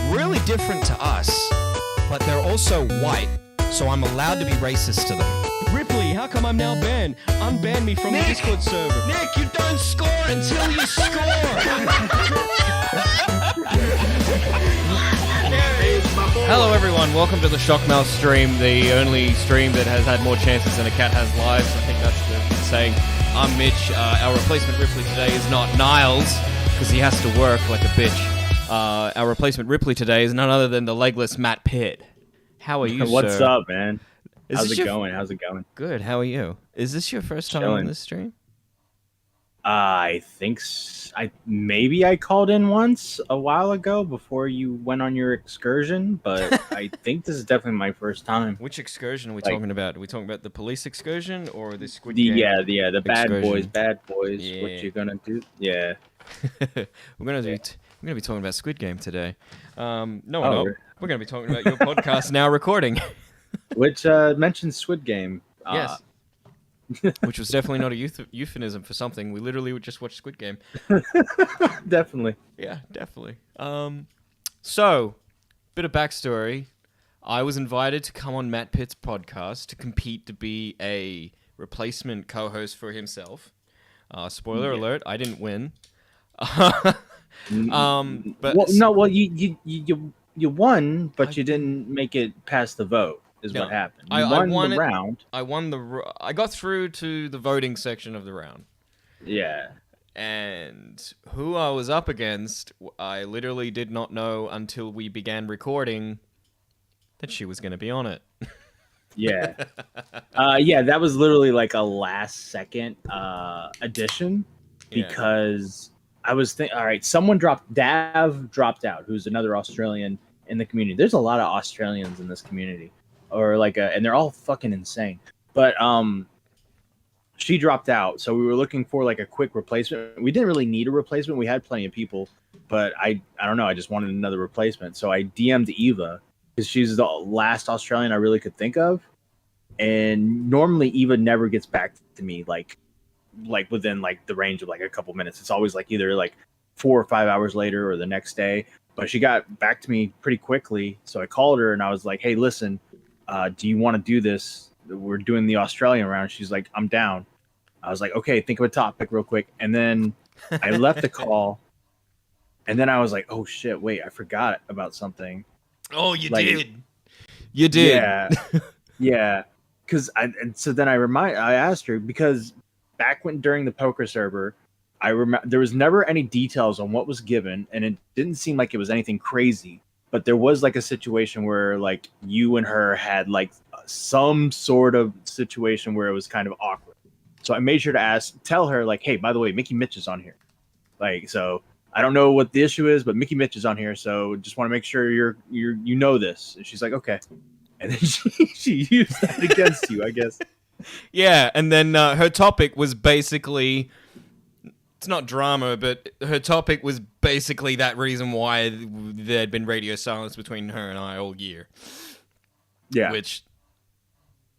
really different to us, but they're also white, so I'm allowed to be racist to them. Ripley, how come I'm now banned? Unban me from the Discord server. Nick, you don't score until you score! Hello everyone, welcome to the ShockMouths stream, the only stream that has had more chances than a cat has lives. I think that's the saying. I'm Mitch. Our replacement Ripley today is not Niles, because he has to work like a bitch. Our replacement Ripley today is none other than the legless Matt Pitt. How are you, What's sir? up, man? How's it going? going? Good, how are you? Is this your first time on this stream? I think maybe I called in once a while ago before you went on your excursion, but I think this is definitely my first time. Which excursion are we talking about? Are we talking about the police excursion or the Squid Game? The excursion? bad boys. Yeah. What you gonna do? Yeah. We're gonna be talking about Squid Game today. No, we're Oh. not. We're gonna be talking about your podcast now recording. Which mentions Squid Game. Yes. Which was definitely not a euphemism for something. We literally just watched Squid Game. Definitely. Yeah, definitely. So, bit of backstory. I was invited to come on Matt Pitt's podcast to compete to be a replacement co-host for himself. Spoiler alert, I didn't win. But you won, but you didn't make it past the vote. What happened? You won the round. I got through to the voting section of the round. Yeah. And who I was up against, I literally did not know until we began recording that she was going to be on it. Yeah. That was literally like a last second addition because I was thinking, all right, Dav dropped out, who's another Australian in the community. There's a lot of Australians in this community. And they're all fucking insane. But she dropped out, so we were looking for like a quick replacement. We didn't really need a replacement. We had plenty of people, but I don't know. I just wanted another replacement, so I DM'd Eva because she's the last Australian I really could think of. And normally Eva never gets back to me like within like the range of like a couple minutes. It's always like either like 4 or 5 hours later or the next day. But she got back to me pretty quickly, so I called her and I was like, "Hey, listen. Do you want to do this? We're doing the Australian round." She's like, "I'm down." I was like, "Okay, think of a topic real quick." And then I left the call. And then I was like, "Oh shit, wait, I forgot about something." Oh, you did. You did. Yeah. Yeah. So then I asked her because back during the poker server, I remember there was never any details on what was given, and it didn't seem like it was anything crazy. But there was like a situation where like you and her had like some sort of situation where it was kind of awkward. So I made sure to tell her like, "Hey, by the way, Mickey Mitch is on here." Like, so I don't know what the issue is, but Mickey Mitch is on here. So just want to make sure you know this. And she's like, "Okay." And then she used that against you, I guess. Yeah. And then her topic was basically, it's not drama, but her topic was basically that reason why there had been radio silence between her and I all year. Yeah. Which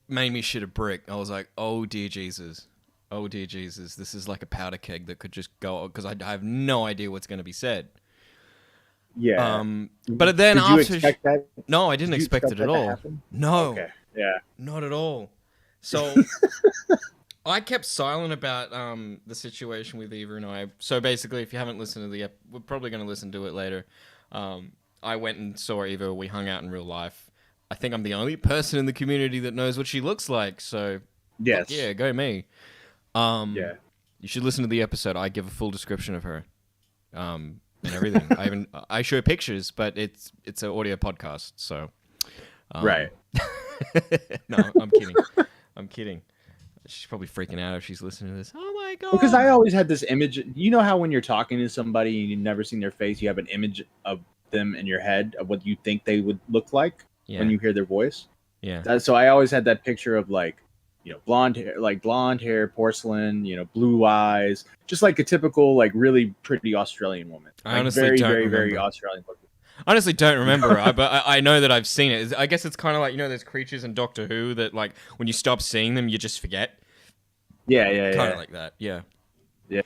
made me shit a brick. I was like, oh dear Jesus. Oh dear Jesus. This is like a powder keg that could just go, because I have no idea what's going to be said. Yeah. But then Did after... you expect that? No, I didn't expect it at all. No. Okay. Yeah. Not at all. So... I kept silent about the situation with Eva and I. So basically, if you haven't listened to we're probably going to listen to it later. I went and saw Eva. We hung out in real life. I think I'm the only person in the community that knows what she looks like. So yes, yeah, go me. Yeah, you should listen to the episode. I give a full description of her, and everything. I show pictures, but it's an audio podcast. So right. No, I'm kidding. I'm kidding. She's probably freaking out if she's listening to this. Oh my god! Because I always had this image. You know how when you're talking to somebody and you've never seen their face, you have an image of them in your head of what you think they would look like when you hear their voice. Yeah. So I always had that picture of like, blonde hair, porcelain, blue eyes, just like a typical like really pretty Australian woman. I like, honestly very, don't very, remember. very Australian looking. Honestly, don't remember, but I know that I've seen it. I guess it's kind of like, those creatures in Doctor Who that, like, when you stop seeing them, you just forget. Yeah. Kind of like that, yeah. Yeah.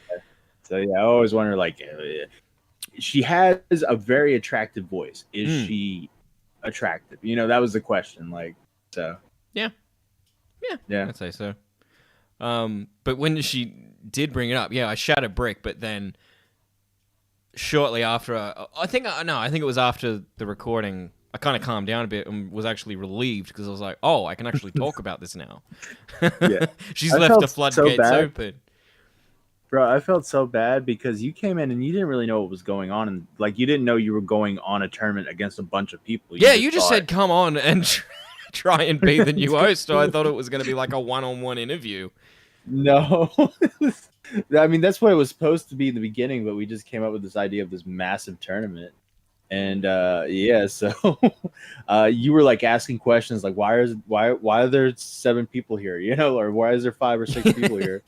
So, yeah, I always wonder, like, she has a very attractive voice. Is Mm. she attractive? You know, that was the question. Like, so Yeah, yeah. I'd say so. But when she did bring it up, yeah, I shat a brick. But then shortly after, I think it was after the recording, I kind of calmed down a bit and was actually relieved because I was like, oh, I can actually talk about this now. Yeah. She's I left felt the so floodgates bad. open. Bro, I felt so bad because you came in and you didn't really know what was going on, and like you didn't know you were going on a tournament against a bunch of people. You just thought- said come on and try and be the new host. So I thought it was going to be like a one-on-one interview. No. I mean, that's what it was supposed to be in the beginning, but we just came up with this idea of this massive tournament. And so you were like asking questions like why are there 7 people here, you know, or why is there 5 or 6 people here?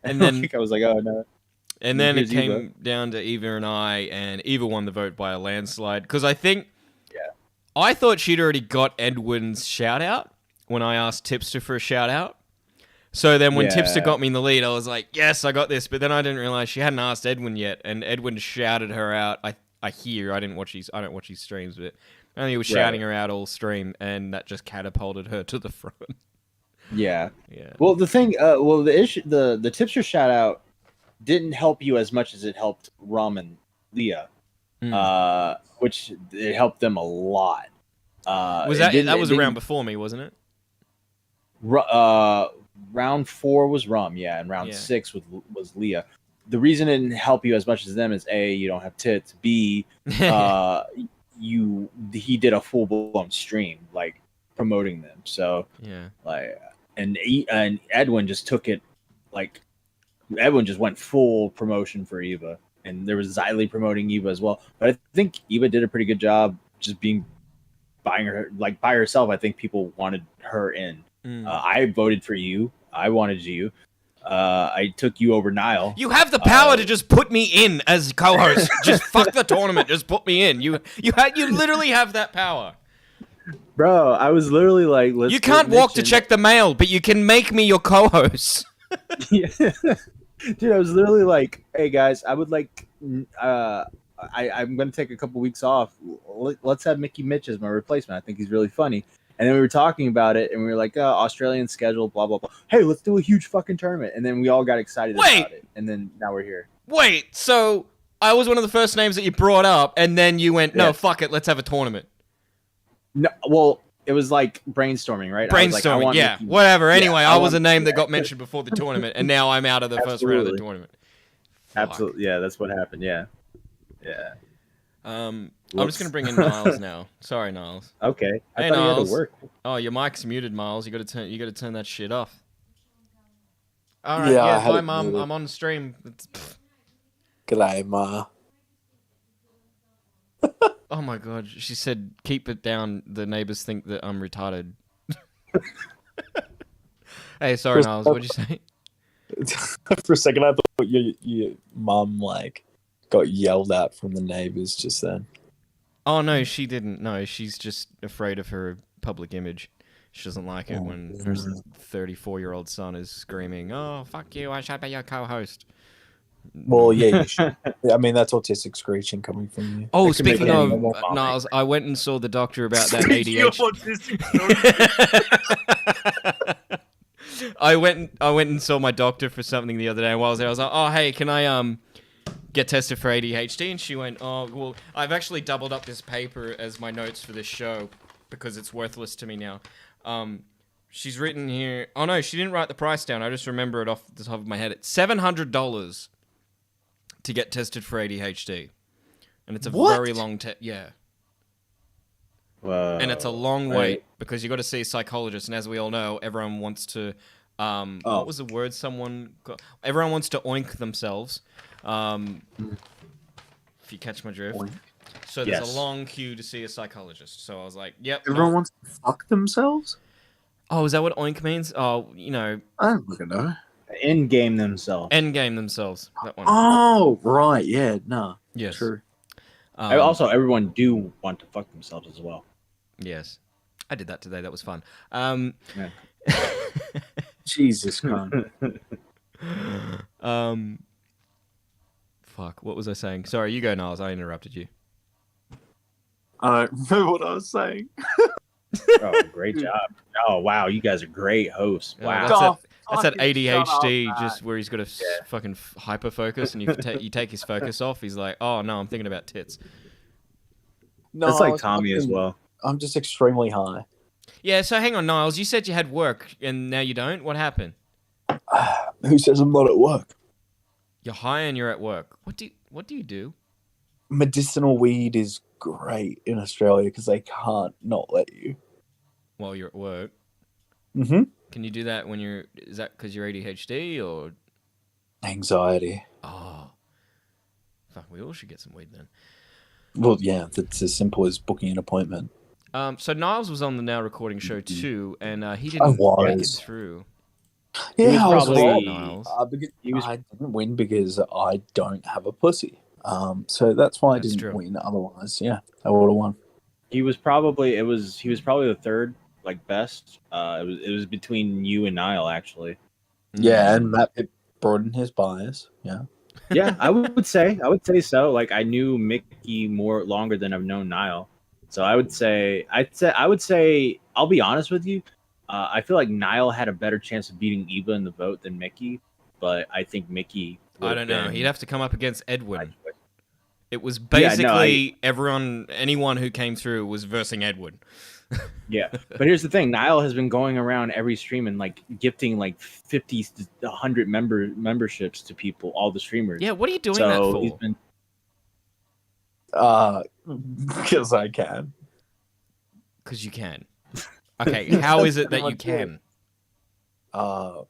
And then I was like, oh no. And then it Here's came Eva. down to Eva and I, and Eva won the vote by a landslide. Because I thought she'd already got Edwin's shout out when I asked Tipster for a shout out. So then when Tipster got me in the lead, I was like, yes, I got this. But then I didn't realize she hadn't asked Edwin yet, and Edwin shouted her out. I don't watch his streams, but apparently he was shouting her out all stream, and that just catapulted her to the front. Yeah. Yeah. Well, the thing, the issue, the Tipster shout out didn't help you as much as it helped Rum and Leah, which it helped them a lot. Was that was a round before me, wasn't it? Round 4 was Rum, yeah, and round 6 was Leah. The reason it didn't help you as much as them is A, you don't have tits. B, he did a full blown stream like promoting them. So and Edwin just took it like Edwin just went full promotion for Eva, and there was Xylee promoting Eva as well. But I think Eva did a pretty good job just buying her like by herself. I think people wanted her in. I voted for you. I wanted you. I took you over Niall. You have the power to just put me in as co-host. Just fuck the tournament. Just put me in. You literally have that power. Bro, I was literally like, you can't walk to check the mail, but you can make me your co-host. Yeah. Dude, I was literally like, hey guys, I would like, I'm going to take a couple weeks off. Let's have Mickey Mitch as my replacement. I think he's really funny. And then we were talking about it, and we were like, Australian schedule, blah, blah, blah. Hey, let's do a huge fucking tournament. And then we all got excited about it. And then now we're here. Wait, so I was one of the first names that you brought up, and then you went, no, fuck it, let's have a tournament. No, well, it was like brainstorming, right? Brainstorming, yeah, whatever. Anyway, I was a name that got mentioned before the tournament, and now I'm out of the first round of the tournament. Fuck. Absolutely, yeah, that's what happened, yeah. I'm just going to bring in Niles now. Sorry, Niles. Okay. Hey, thought you Niles. had to work. Oh, your mic's muted, Miles. You got to turn that shit off. All right, bye, Mum. I'm on the stream. G'day, Ma. Oh my god, she said, keep it down. The neighbors think that I'm retarded. Hey, sorry, Niles. What'd you say? For a second, I thought your mum like got yelled at from the neighbors just then. Oh no, she didn't. No, she's just afraid of her public image. She doesn't like it when her 34-year-old son is screaming, "Oh, fuck you! I should be your co-host." Well, yeah, you should. I mean, that's autistic screeching coming from you. Oh, speaking of Niles, I went and saw the doctor about that ADHD. I went and saw my doctor for something the other day. And while I was there, I was like, "Oh, hey, can I get tested for ADHD?" And she went, "Oh, well, I've actually doubled up this paper as my notes for this show because it's worthless to me now." She's written here. Oh no, she didn't write the price down. I just remember it off the top of my head. It's $700 to get tested for ADHD, and it's a very long test. Yeah. Whoa. And it's a long wait because you got to see a psychologist, and as we all know, everyone wants to. What was the word someone got? Everyone wants to oink themselves. If you catch my drift. Oink. So there's a long queue to see a psychologist. So I was like, "Yep." Everyone wants to fuck themselves. Oh, is that what oink means? Oh, you know. I don't fucking know. End game themselves. End game themselves. That one. Oh, right. Yeah. No. Yes. True. Also, everyone do want to fuck themselves as well. Yes. I did that today. That was fun. Jesus Christ. fuck. What was I saying? Sorry, you go, Niles. I interrupted you. I don't remember what I was saying. Oh, great job. Oh, wow. You guys are great hosts. Yeah, Wow. that's that Fucking shut ADHD, up, just where he's got to fucking hyper focus, and you take his focus off. He's like, oh no, I'm thinking about tits. No, That's I like was Tommy as fucking- well. I'm just extremely high. Yeah. So hang on, Niles. You said you had work, and now you don't. What happened? Who says I'm not at work? You're high and you're at work. What do you do? Medicinal weed is great in Australia because they can't not let you. While you're at work. Mm-hmm. Can you do that when you're? Is that because you're ADHD or? Anxiety. Oh, fuck. We all should get some weed then. Well, yeah, that's as simple as booking an appointment. So Niles was on the Now Recording show too, and he I didn't make it was. through. Yeah, was I was probably- wrong. Niles. Because I didn't win because I don't have a pussy. So that's why I That's didn't true. win. Otherwise, yeah, I would have won. He was probably the third best. It was between you and Niall actually. Yeah, and Matt Pitt brought in his bias. Yeah. Yeah, I would say so. Like I knew Mickey more longer than I've known Niall. So I would say I'll be honest with you. I feel like Niall had a better chance of beating Eva in the vote than Mickey, but I think Mickey. I don't know. been- He'd have to come up against Edwin. It was Yeah, no, basically anyone who came through was versing Edwin. Yeah, but here's the thing: Niall has been going around every stream and like gifting like 50 to 100 memberships to people, all the streamers. Yeah, what are you doing so that he's for? been Because I can. Because you can. Okay, how is it that you can? I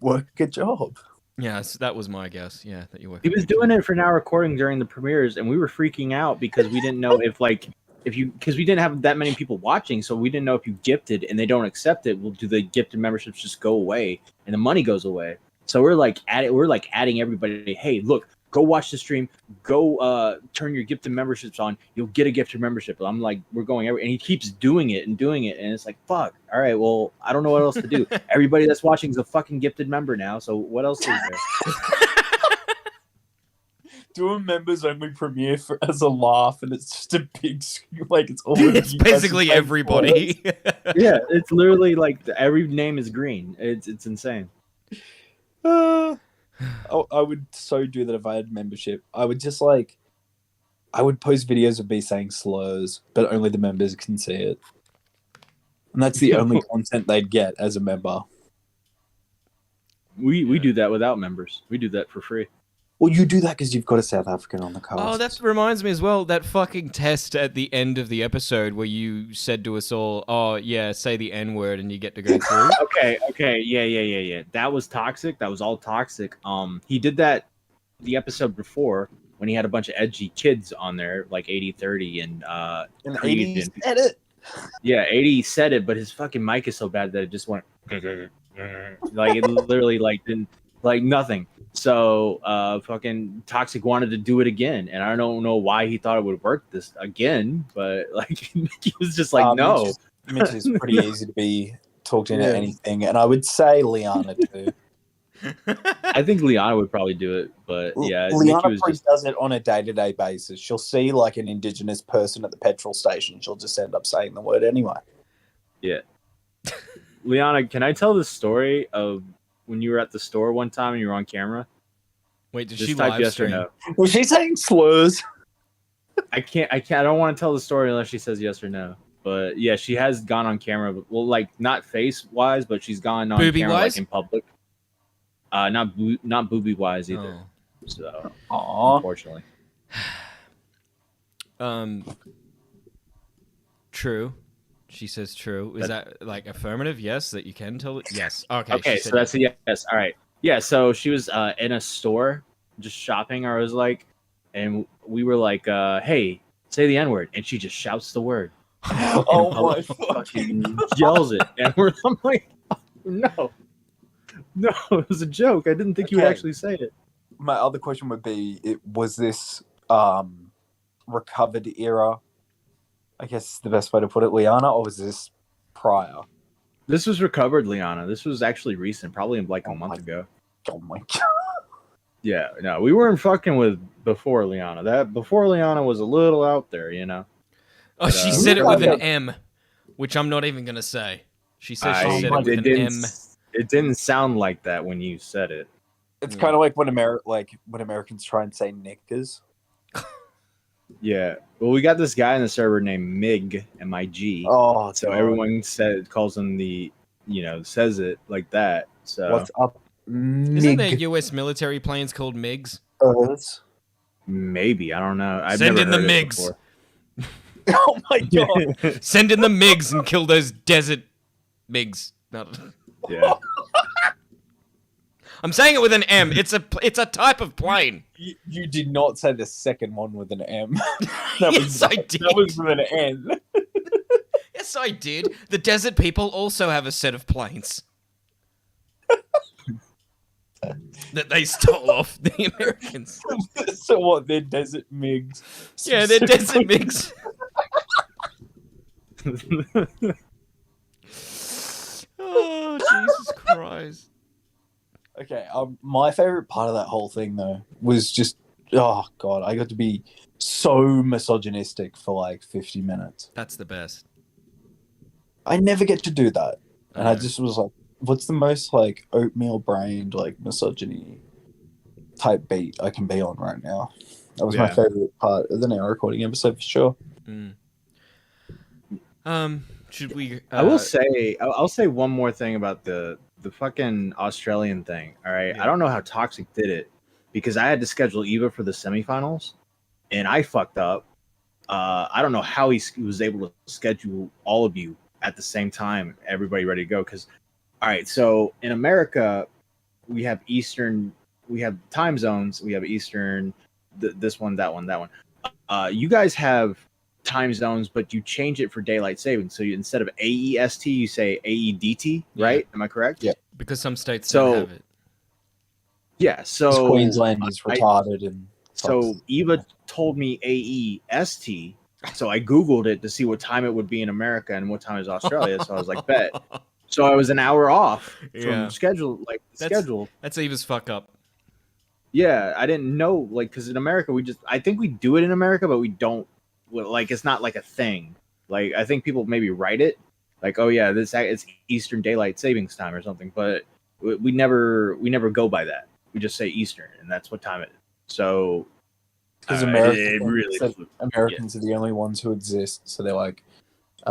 work a job. Yes, that was my guess. Yeah, that you were. He was doing it for Now Recording during the premieres, and we were freaking out because we didn't know because we didn't have that many people watching, so we didn't know if you gifted and they don't accept it, well, do the gifted memberships just go away and the money goes away? So we're adding everybody. Hey, look, go watch the stream. Go turn your gifted memberships on. You'll get a gifted membership. I'm like, we're going and he keeps doing it, and it's like, fuck. All right, well, I don't know what else to do. Everybody that's watching is a fucking gifted member now. So what else is there? Do a members only premiere as a laugh, and it's just a big like it's all. It's basically everybody. Yeah, it's literally like every name is green. It's insane. I would so do that if I had membership. I would just I would post videos of me saying slurs, but only the members can see it, and that's the only content they'd get as a member. We do that without members. We do that for free. Well, you do that because you've got a South African on the cast. Oh, that reminds me as well, that fucking test at the end of the episode where you said to us all, oh, yeah, say the N-word and you get to go through. Okay, yeah. That was toxic. That was all toxic. He did that the episode before when he had a bunch of edgy kids on there, like 80-30 and Creed 80 and- said it. Yeah, 80 said it, but his fucking mic is so bad that it just went like it literally didn't nothing. So fucking Toxic wanted to do it again, and I don't know why he thought it would work this again, but he was just like, no. Mitch is pretty easy to be talked into anything, and I would say Liana too. I think Liana would probably do it, but yeah, Liana Nikki was probably just does it on a day-to-day basis. She'll see like an Indigenous person at the petrol station. She'll just end up saying the word anyway. yeah. Liana, can I tell the story of when you were at the store one time and you were on camera? Wait, did Just she type live yes stream? or no. Was she saying slurs? I can't. I don't want to tell the story unless she says yes or no. But yeah, she has gone on camera. Well, like not face wise, but she's gone on camera Booby-wise? like in public. Not booby wise either. Oh. So Aww. unfortunately, True. She says true. Is that like affirmative? Yes, that you can tell it? Yes. Okay. okay. she So said that's a yes. All right. Yeah. So she was in a store just shopping. I was like, and we were like, "Hey, say the N-word," and she just shouts the word. Oh my Fucking yells it, and I'm like, no, it was a joke. I didn't think you would Okay. actually say it. My other question would be: was this recovered era? I guess is the best way to put it, Liana, or was this prior? This was recovered, Liana. This was actually recent, probably like a Oh month my- ago. Oh my god! Yeah, no, we weren't fucking with before Liana. That before Liana was a little out there, you know. Oh, But, she uh, said it with an Yeah. M, which I'm not even gonna say. She says she I said it with it an didn't M. it didn't sound like that when you said it. It's kind of like when Americans try and say knickers. Yeah. Well, we got this guy in the server named Mig, M-I-G. Oh, So God. everyone calls him says it like that. So What's up, Isn't there Mig? U.S. military planes called MiGs? maybe I don't know. I've Send never in the heard it MiGs. before. Oh my God! Send in the MiGs and kill those desert MiGs. No. Yeah. I'm saying it with an M. It's a type of plane. You did not say the second one with an M. Yes, I did. That was with an N. Yes, I did. The desert people also have a set of planes that they stole off the Americans. So what? They're desert MiGs. Yeah, they're desert MiGs. Oh, Jesus Christ. Okay, my favorite part of that whole thing though was just, oh God, I got to be so misogynistic for like 50 minutes. That's the best. I never get to do that, and I just was like, what's the most like oatmeal brained like misogyny type beat I can be on right now? That was my favorite part of the now recording episode for sure. Should we? I will say, I'll say one more thing about the fucking Australian thing. All right, Yeah. I don't know how Toxic did it because I had to schedule Eva for the semifinals, and I fucked up. I don't know how he was able to schedule all of you at the same time, everybody ready to go. Because, all right, so in America, we have Eastern, we have time zones, we have Eastern, this one, that one, that one. You guys have time zones, but you change it for daylight saving. So instead of AEST, you say AEDT, right? Am I correct? Yeah. Because some states So- don't have it. Yeah. So Queensland is retarded and So Eva told me AEST, so I Googled it to see what time it would be in America and what time is Australia. So I was like, bet. So I was an hour off Yeah. from schedule, schedule. That's Eva's fuck up. Yeah, I didn't know, because in America I think we do it in America, but we don't. It's not like a thing. Like I think people maybe write it, like, oh yeah, it's Eastern Daylight Savings Time or something, but we never go by that. We just say Eastern, and that's what time it is. So because it really Americans are the only ones who exist. So they're like,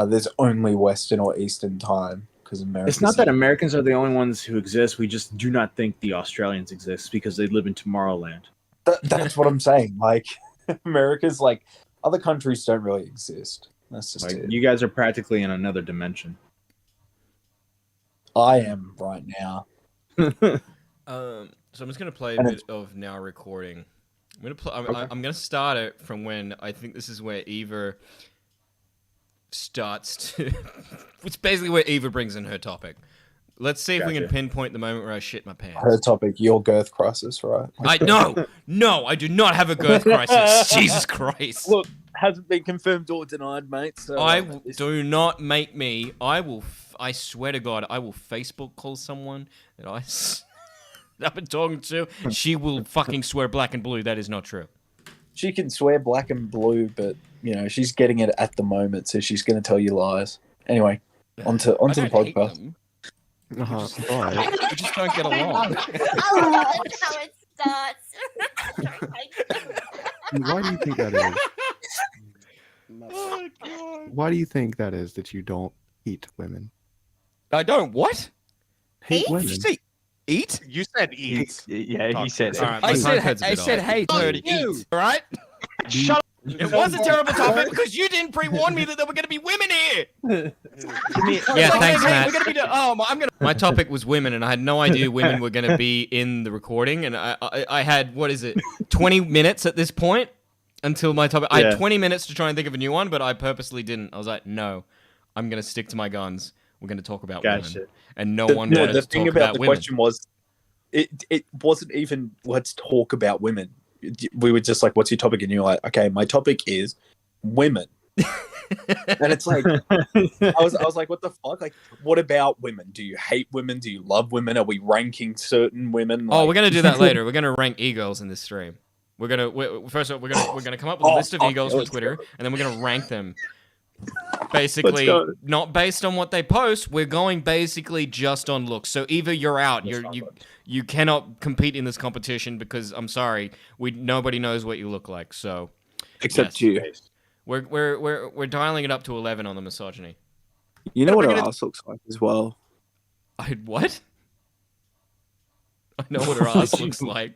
there's only Western or Eastern time because Americans. It's not that Americans are the only ones who exist. We just do not think the Australians exist because they live in Tomorrowland. That's what I'm saying. Like, America's like, other countries don't really exist. That's just Like it. you guys are practically in another dimension. I am right now. So I'm just gonna play a bit of now recording. I'm gonna start it from when I think this is where Eva starts to. It's basically where Eva brings in her topic. Let's see if we can Gotcha. pinpoint the moment where I shit my pants. Her topic, your girth crisis, right? No, I do not have a girth crisis. Jesus Christ. Look, hasn't been confirmed or denied, mate. So Do not make me. I swear to God, I will Facebook call someone that I've been talking to. She will fucking swear black and blue. That is not true. She can swear black and blue, but she's getting it at the moment, so she's going to tell you lies. Anyway, onto the podcast. Right. We just don't get along. Oh, that's how it starts. Why do you think that is? Oh, God. Why do you think that is that you don't eat women? I don't what? Hate Eat? women. Did you say eat? You said eat. Yeah, he said. All right, it. I said hey, turd, eat. All right? Shut up. It was a terrible topic because you didn't pre-warn me that there were going to be women here. Yeah, thanks, Matt. We're gonna be My topic was women, and I had no idea women were going to be in the recording. And I had, 20 minutes at this point until my topic. I had 20 minutes to try and think of a new one, but I purposely didn't. I was like, no, I'm going to stick to my guns. We're going to talk about women. And no one wanted to talk thing about the women. question was, it wasn't even let's talk about women. We were just like, what's your topic? And you're like, okay, my topic is women. And it's like, I was like, what the fuck? Like, what about women? Do you hate women? Do you love women? Are we ranking certain women? Oh, Like- we're gonna do that later. We're gonna rank e-girls in this stream. First of all, we're gonna come up with a list of e-girls from let's Twitter, go. and then we're gonna rank them. Let's Basically, go. not based on what they post. We're going basically just on looks. So either you're out, you cannot compete in this competition because I'm sorry, nobody knows what you look like. So Except yes. you. We're dialing it up to 11 on the misogyny. You know what We're her gonna- ass looks like as well. What? I know what her ass looks like.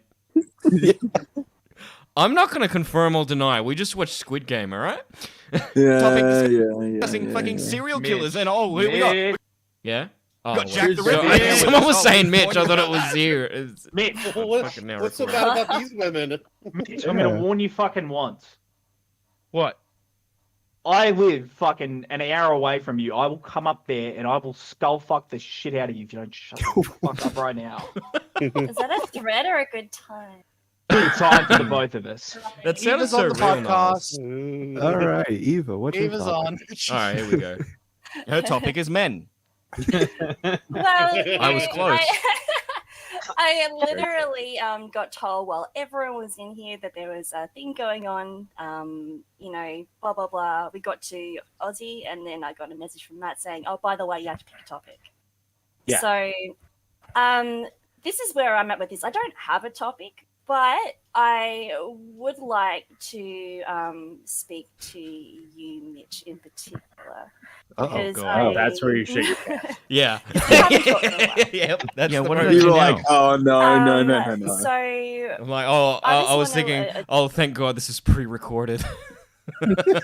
I'm not gonna confirm or deny. We just watched Squid Game, all right? Yeah, Discussing fucking serial killers and we got yeah. Oh, Got wait. Jack the So, Ripper. someone was saying Oh, Mitch. I thought it was you. It's Mitch, fucking now what's so recording. bad about these women? Mitch, I'm gonna warn you fucking once. What? I live fucking an hour away from you. I will come up there and I will skull fuck the shit out of you if you don't shut the fuck up right now. Is that a threat or a good time? Good time for the both of us. That sounded Eva's so on the real nice. podcast. All right, Eva, what's your Eva's topic? on. All right, here we go. Her topic is men. Well, I was close. I literally got told while everyone was in here that there was a thing going on, blah, blah, blah. We got to Aussie, and then I got a message from Matt saying, oh, by the way, you have to pick a topic. Yeah. So this is where I'm at with this. I don't have a topic, but I would like to speak to you, Mitch, in particular. Because Oh, that's where you shake your pants. Yeah. haven't talked in a while. Yep. That's Yeah, the what road did to you You're now. like, oh no. So I'm like, oh, I just I was wanna, thinking, oh, thank God this is pre-recorded.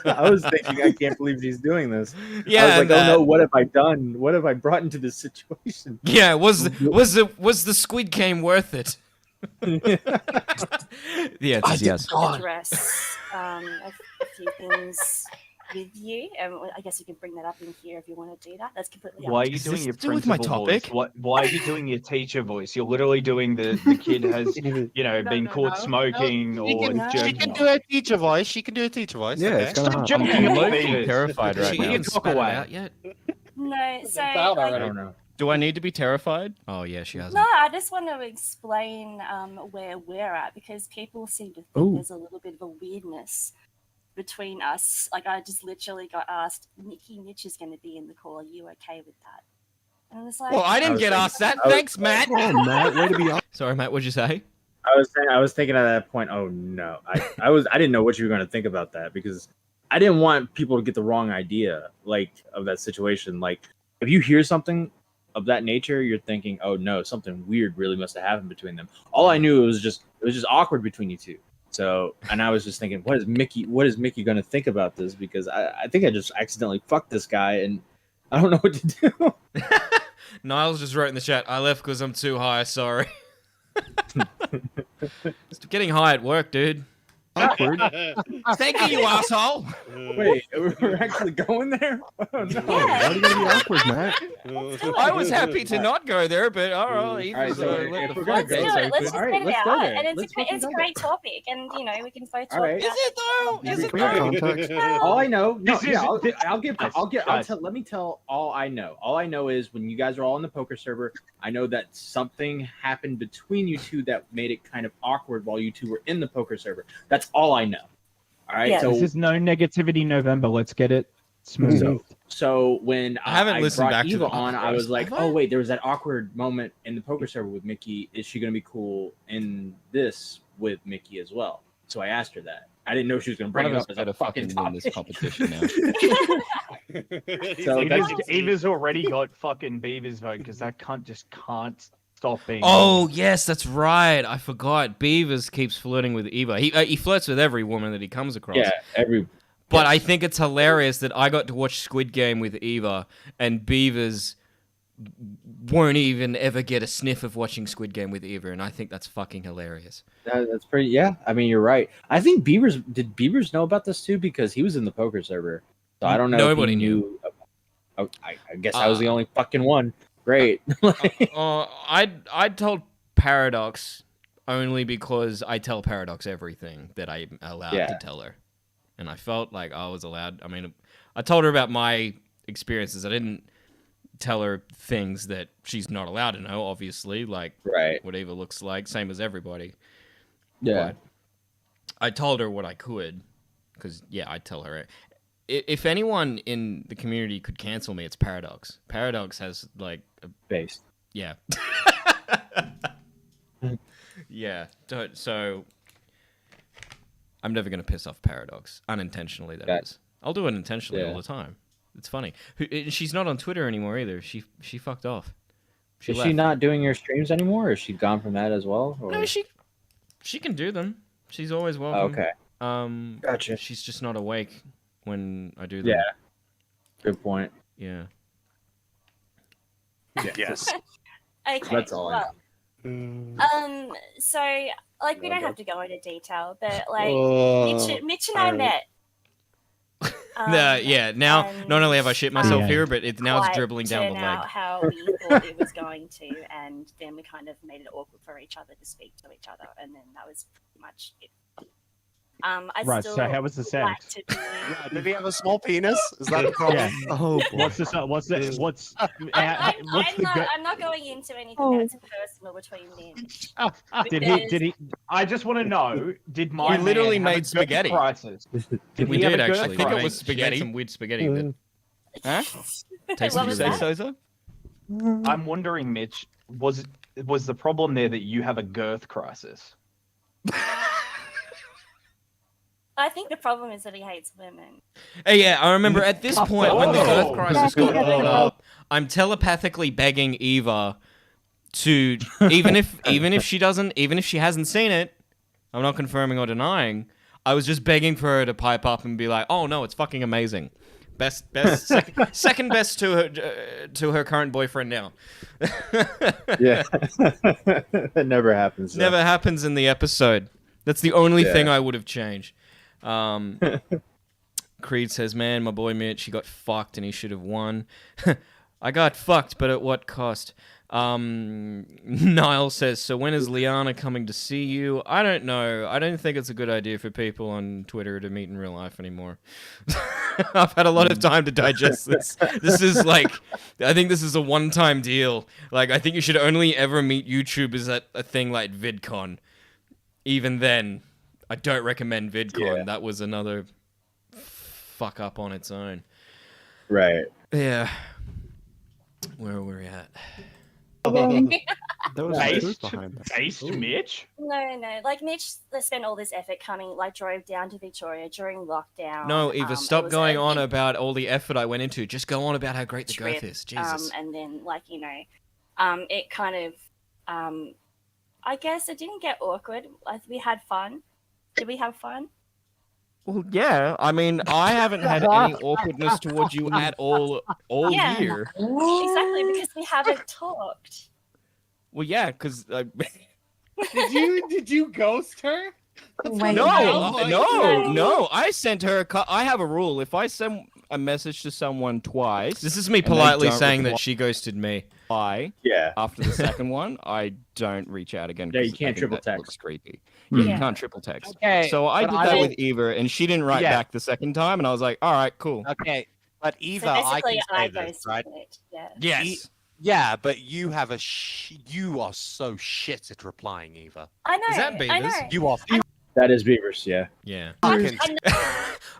I was thinking, I can't believe she's doing this. Yeah, I was like, and oh that- no, what have I done? What have I brought into this situation? Yeah, was the Squid Game worth it? The answer is yes. address a few things with you, and I guess you can bring that up in here if you want to do that. That's completely up Why are to you you. doing your to do with my principal topic? voice? Why are you doing your teacher voice? You're literally doing the kid has, been caught smoking or No. She jerking can off. do a teacher voice. She can do a teacher voice. Yeah, okay. it's kind of hot. Joking I'm about low-key Beavers. terrified right She now. hasn't talk spat it away. out yet. No, so out I like, don't know. Do I need to be terrified? Oh yeah, she hasn't. no, I just want to explain where we're at because people seem to think Ooh. there's a little bit of a weirdness between us. Like I just literally got asked, Mitch is going to be in the call. Are you okay with that? And I was like, Well, I I didn't was get thinking- asked that. I was- Thanks, Matt. Oh, Matt, way to be on. Sorry, Matt. What'd you say? I was thinking at that point, oh no, I didn't know what you were going to think about that because I didn't want people to get the wrong idea of that situation. Like if you hear something of that nature, you're thinking, oh no, something weird really must have happened between them. All I knew it was just awkward between you two. So, and I was just thinking, what is Mickey going to think about this? Because I think I just accidentally fucked this guy and I don't know what to do. Niles just wrote in the chat, I left because I'm too high, sorry. Stop getting high at work, dude. Awkward. Thank you, you asshole. Wait, we're actually going there? Oh no. Why are you gonna be awkward, Matt? I was happy to not go there, but all right. All right, so if we're gonna let's do go, it. Let's just all right, get it let's out. go there. And Let's it's fucking a go great topic, and we can both talk All right. about Is it though? Is it We have though? context. All I know, no, This is- yeah, this- guys. let me tell all I know. All I know is when you guys are all in the poker server, I know that something happened between you two that made it kind of awkward while you two were in the poker server. That's all I know. All right, Yeah. so This is no negativity November. Let's get it smooth. so when I haven't listened brought back to Eva the on, I podcast. was like, Have I? oh wait, there was that awkward moment in the poker server with Mickey. Is she gonna be cool in this with Mickey as well? So I asked her that. I didn't know she was gonna bring One it of up us as better a fucking fucking win this topic. competition now. So Eva's already got fucking Beaver's vote because that cunt just can't stop being. Oh, yes, that's right. I forgot. Beavers keeps flirting with Eva. He flirts with every woman that he comes across. Yeah, every But I think it's hilarious that I got to watch Squid Game with Eva, and Beavers won't even ever get a sniff of watching Squid Game with Eva, and I think that's fucking hilarious. that's pretty. Yeah, I mean you're right. I think did Beavers know about this too because he was in the poker server. So I don't know. Nobody if he knew. Oh, I guess I was the only fucking one. Great. I told Paradox only because I tell Paradox everything that I'm allowed Yeah. to tell her. and I felt like I was allowed. I mean, I told her about my experiences. I didn't tell her things that she's not allowed to know, obviously, like what Eva looks like, same as everybody. Yeah. But I told her what I could, because, yeah, I'd tell her. If anyone in the community could cancel me, it's Paradox. Paradox has, like... Base. Yeah. Yeah. So, I'm never going to piss off Paradox. Unintentionally, that is. I'll do it intentionally all the time. It's funny. She's not on Twitter anymore either. She fucked off. Is she not doing your streams anymore, or is she gone from that as well? Or? No, she can do them. She's always welcome. Okay. Gotcha. She's just not awake when I do them. Yeah. Good point. Yeah. Yes. Okay. That's all. So like we don't have to go into detail, but like Mitch and I met. Yeah. Now, not only have I shit myself here, but now it's quite dribbling down the turn leg. out how we thought it was going to, and then we kind of made it awkward for each other to speak to each other, and then that was pretty much it. I Right, still so how was the like sex? to be... Did he have a small penis? Is that a problem? Yeah. Oh, boy. What's what's I'm not going into anything that's personal between me and Did he? I just want to know. Did my We literally man have a made girth spaghetti. crisis? We he have did a girth actually. I think it was crisis? spaghetti. Some weird spaghetti. That... Huh? Tasty What was say that? so? I'm wondering, Mitch, was the problem there that you have a girth crisis? I think the problem is that he hates women. Hey, yeah, I remember at this point when the Earth Oh. crisis got brought up, I'm telepathically begging Eva to even if she hasn't seen it, I'm not confirming or denying. I was just begging for her to pipe up and be like, "Oh no, it's fucking amazing, second best to her current boyfriend now." Yeah, that never happens. Though. Never happens in the episode. That's the only thing I would have changed. Creed says, "Man, my boy Mitch, he got fucked and he should have won." I got fucked, but at what cost? Niall says, "So when is Liana coming to see you?" I don't know. I don't think it's a good idea for people on Twitter to meet in real life anymore. I've had a lot of time to digest this. This is like, I think this is a one-time deal. Like, I think you should only ever meet YouTubers at a thing like VidCon. Even then, I don't recommend VidCon. Yeah. That was another fuck up on its own. Right. Yeah. Where are we at? There was a truth behind that. Based, Mitch? No. Like Mitch spent all this effort coming, like drove down to Victoria during lockdown. No, Eva, it stop was going a on big about all the effort I went into. Just go on about how great the trip, girth is. Jesus. and then like it kind of, I guess it didn't get awkward. Like we had fun. Did we have fun? Well, yeah. I mean, I haven't had any awkwardness towards you at all Yeah. year. Exactly, because we haven't talked. Well, yeah, because Did you ghost her? no. I sent her. I have a rule. If I send a message to someone twice, this is me politely saying that she ghosted me. After the second one, I don't reach out again. Yeah, you 'cause I can't think triple that text. looks creepy. Yeah, you Yeah. can't triple text. Okay, So I but did I that don't- with Eva, and she didn't write back the second time, and I was like, all right, cool. Okay, but Eva, So I basically, can say this, ghosted right? it. Yeah. Yes. Yeah, but you have you are so shit at replying, Eva. I know. Is that I Beavers? know. You are That is Beavers. Yeah. Yeah. fucking.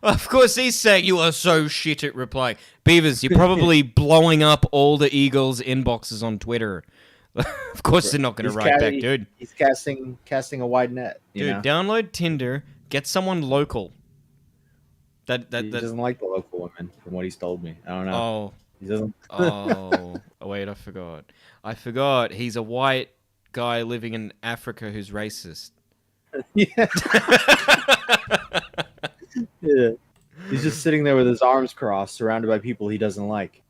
Of course, he's saying you are so shit at replying. Beavers, you're probably blowing up all the Eagles' inboxes on Twitter. Of course, they're not going to He's write back, ca- dude. He's casting a wide net. You Dude, know? download Tinder, get someone local. He doesn't like the local women, from what he's told me. I don't know. Oh, He doesn't. oh, wait, I forgot. He's a white guy living in Africa who's racist. Yeah. Yeah. He's just sitting there with his arms crossed, surrounded by people he doesn't like.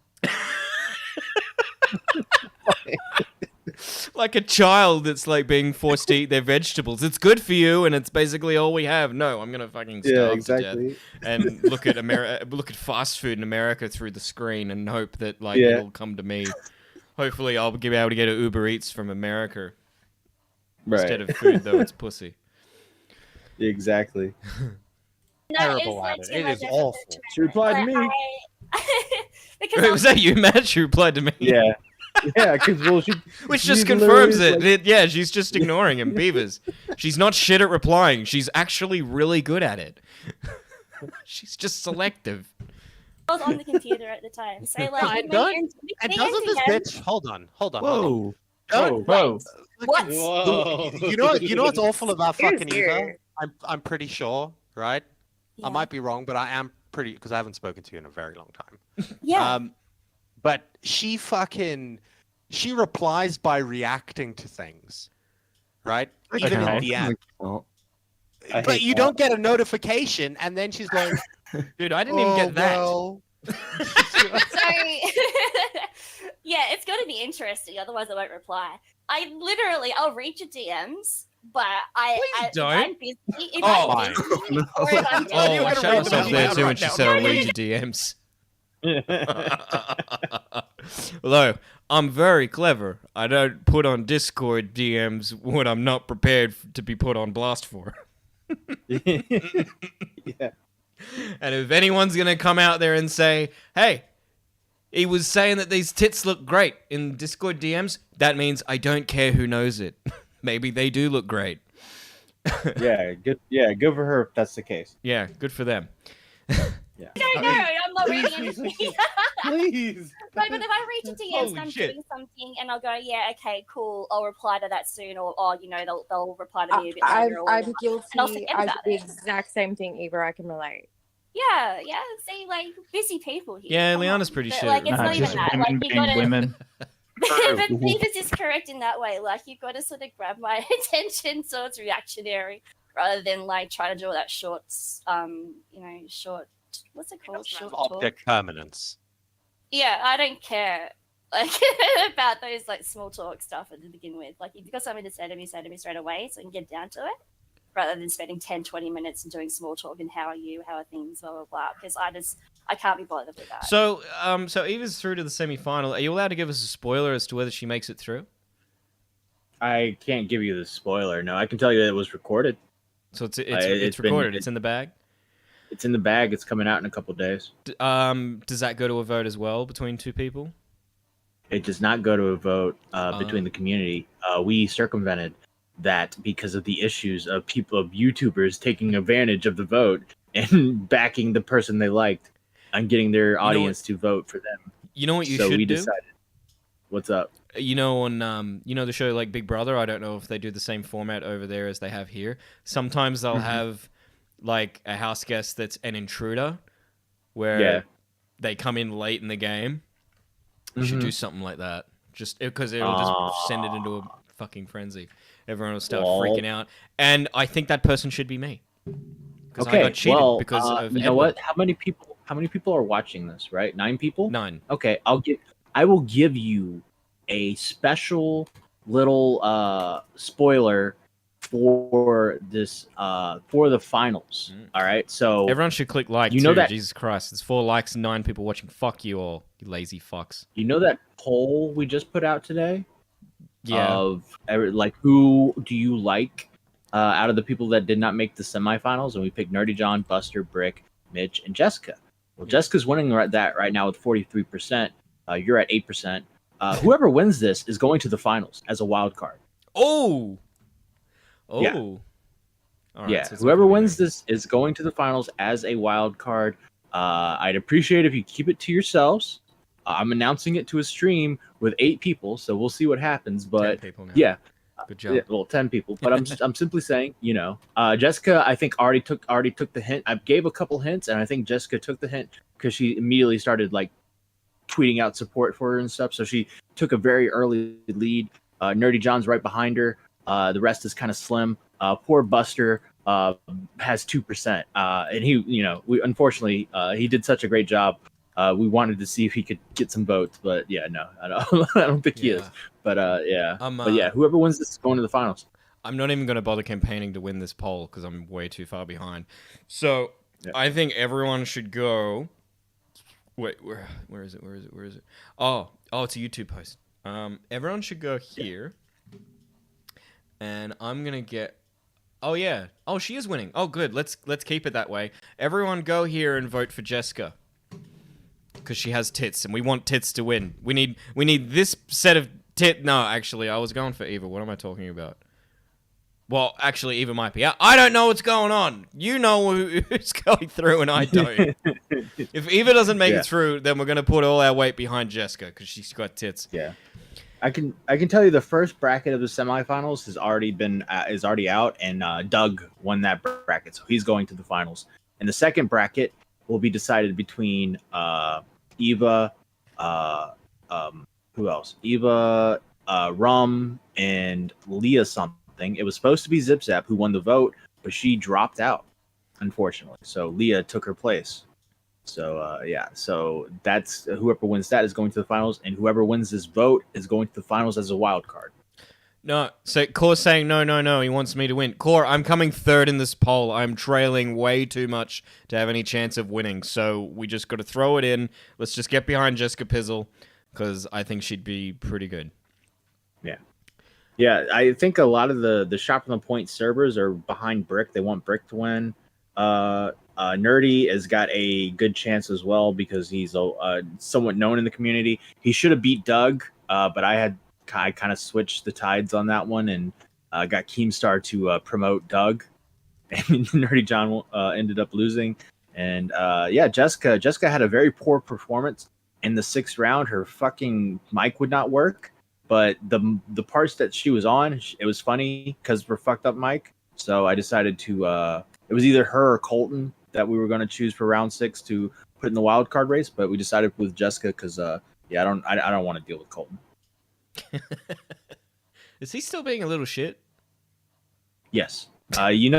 Like a child that's like being forced to eat their vegetables. It's good for you, and it's basically all we have. No, I'm gonna fucking starve to death and look at fast food in America through the screen and hope that like it'll come to me. Hopefully, I'll be able to get an Uber Eats from America instead of food, though it's pussy. Exactly. No, terrible it's at like it. It is too much awful. effort to She replied to me. because Wait, was that you, Matt? She replied to me. Yeah. Yeah, because well, Which she's just confirms it. literally, like- Yeah, she's just ignoring him, Beavers. She's not shit at replying. She's actually really good at it. She's just selective. I was on the computer at the time, so like. No, me and don't- and- And me doesn't this DM bitch? Hold on. Whoa. Whoa. What? You know what's awful about Here's fucking Eva? here. I'm pretty sure, right? Yeah. I might be wrong, but I am pretty because I haven't spoken to you in a very long time. Yeah. But she replies by reacting to things, right? Even in Okay. DM. Oh, I But hate you that. don't get a notification, and then she's like, Dude, I didn't even get that. Well. So, yeah, it's going to be interesting. Otherwise, I won't reply. I'll read your DMs, but Please don't. If I'm busy, if Oh, I'm busy, or if I'm Oh, doing I gonna shut read myself them there out too when right she now. said I'll read your DMs. Although, I'm very clever. I don't put on Discord DMs what I'm not prepared to be put on blast for. yeah. And if anyone's going to come out there and say, hey, he was saying that these tits look great in Discord DMs, that means I don't care who knows it. Maybe they do look great. Yeah, good. Yeah, good for her if that's the case. Yeah, good for them. No, I'm not reading anything. Please. No, but if I read your DMs and I'm shit. doing something and I'll go, yeah, okay, cool, I'll reply to that soon, or they'll reply to me a bit later. or I'm whatever. And I'll guilty. forget I do about the it. exact same thing, Eva. I can relate. Yeah. See, like busy people here. Yeah, come Liana's on. pretty But, shit. like, it's Nah, not even just that. women Like you being gotta. women. But Beavers is correct in that way. Like you got to sort of grab my attention, so it's reactionary, rather than like try to do all that shorts. Short. What's it called? Short talk. Object permanence. Yeah, I don't care like about those like small talk stuff to begin with. Like if you've got something to say to me straight away so I can get down to it, rather than spending 10-20 minutes and doing small talk and how are you, how are things, blah blah blah, because I can't be bothered with that. So Eva's through to the semi-final. Are you allowed to give us a spoiler as to whether she makes it through? I can't give you the spoiler. No, I can tell you that it was recorded. So it's it's been- recorded. It's in the bag. It's in the bag. It's coming out in a couple days. Does that go to a vote as well between two people? It does not go to a vote between the community. We circumvented that because of the issues of YouTubers taking advantage of the vote and backing the person they liked and getting their audience to vote for them. You know what you so should we do? decided. What's up? You know, on the show like Big Brother, I don't know if they do the same format over there as they have here. Sometimes they'll have like a house guest that's an intruder, where they come in late in the game. You should do something like that, just because it'll just send it into a fucking frenzy. Everyone will start freaking out, and I think that person should be me. Because I got cheated because of you know what? How many people are watching this? Right, 9 people. 9. Okay, I will give you a special little spoiler for this for the finals. All right, so Everyone should click like. You know too. that- Jesus Christ, it's 4 likes and 9 people watching. Fuck you all, you lazy fucks. you know that poll we just put out today Yeah. of like who do you like out of the people that did not make the semifinals, and we picked Nerdy John, Buster, Brick, Mitch, and Jessica. Well, Jessica's winning right now with 43%. You're at 8%. Whoever wins this is going to the finals as a wild card. Oh. Yeah. All right, Yeah, so it's whoever not gonna be wins me. this is going to the finals as a wild card. I'd appreciate if you keep it to yourselves. I'm announcing it to a stream with 8 people, so we'll see what happens. 10 But people now. yeah, Good job. yeah, well, 10 people. But I'm simply saying, Jessica, I think already took the hint. I gave a couple hints, and I think Jessica took the hint because she immediately started like tweeting out support for her and stuff. So she took a very early lead. Nerdy John's right behind her. The rest is kind of slim. Poor Buster has 2%, and we unfortunately he did such a great job. We wanted to see if he could get some votes, but yeah, no, I don't think he is. But yeah, but yeah, whoever wins this is going to the finals. I'm not even going to bother campaigning to win this poll because I'm way too far behind. So I think everyone should go. Wait, where is it? Oh, it's a YouTube post. Everyone should go here, and I'm gonna get Oh yeah. Oh, she is winning. Oh, good. Let's keep it that way. Everyone, go here and vote for Jessica because she has tits, and we want tits to win. We need this set of tit. No, actually, I was going for Eva. What am I talking about? Well, actually, Eva might be out. I don't know what's going on. You know who's going through, and I don't. If Eva doesn't make it through, then we're gonna put all our weight behind Jessica because she's got tits. Yeah. I can tell you the first bracket of the semifinals has already been is already out, and Doug won that bracket, so he's going to the finals. And the second bracket will be decided between Eva, who else? Eva, Rum, and Leah something. It was supposed to be Zip Zap who won the vote, but she dropped out, unfortunately. So Leah took her place. So so that's whoever wins that is going to the finals, and whoever wins this vote is going to the finals as a wild card. No, so Core's saying no. He wants me to win. Core, I'm coming third in this poll. I'm trailing way too much to have any chance of winning. So we just got to throw it in. Let's just get behind Jessica Pizzle because I think she'd be pretty good. Yeah. I think a lot of the Shop from the Point servers are behind Brick. They want Brick to win. Nerdy has got a good chance as well because he's somewhat known in the community. He should have beat Doug, but I kind of switched the tides on that one and got Keemstar to promote Doug, and Nerdy John ended up losing. And Jessica had a very poor performance in the 6th round. Her fucking mic would not work, but the parts that she was on, it was funny because of her fucked up mic. So I decided to. It was either her or Colton that we were going to choose for round 6 to put in the wild card race, but we decided with Jessica because I don't want to deal with Colton. Is he still being a little shit? Yes. He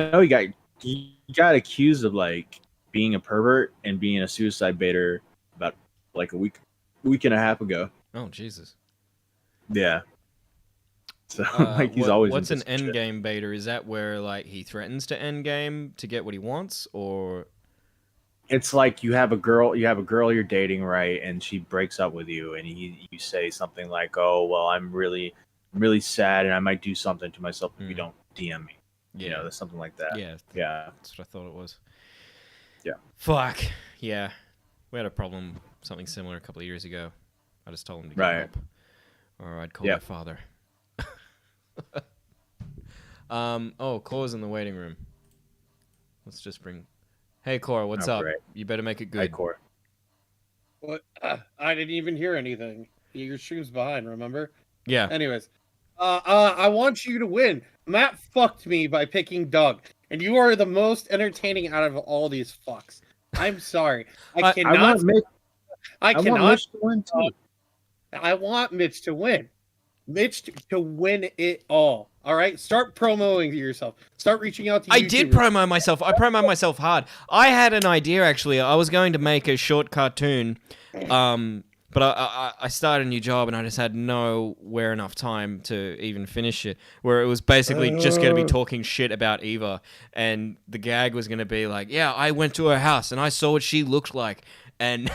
got accused of like being a pervert and being a suicide baiter about like a week and a half ago. Oh Jesus. Yeah. So like he's always. What's an endgame baiter? Is that where like he threatens to endgame to get what he wants, or? It's like you have a girl you're dating, right, and she breaks up with you, and you say something like, "Oh, well, I'm really sad, and I might do something to myself if you don't DM me." Yeah, there's something like that. Yeah, that's what I thought it was. Yeah. Fuck. Yeah, we had a problem, something similar a couple of years ago. I just told him to get help, or I'd call my father. Core's in the waiting room. Let's just bring. Hey, Core, what's up? Great. You better make it good. Hey, Core. What? I didn't even hear anything. Your stream's behind, remember? Yeah. Anyways, I want you to win. Matt fucked me by picking Doug, and you are the most entertaining out of all these fucks. I'm sorry. I cannot. I cannot. Want Mitch to win too. I want Mitch to win. Mitch to win it all. All right, start promoting yourself. Start reaching out to. I did promo myself. I promo myself hard. I had an idea actually. I was going to make a short cartoon, but I started a new job and I just had nowhere enough time to even finish it. Where it was basically just going to be talking shit about Eva, and the gag was going to be like, "Yeah, I went to her house and I saw what she looked like." And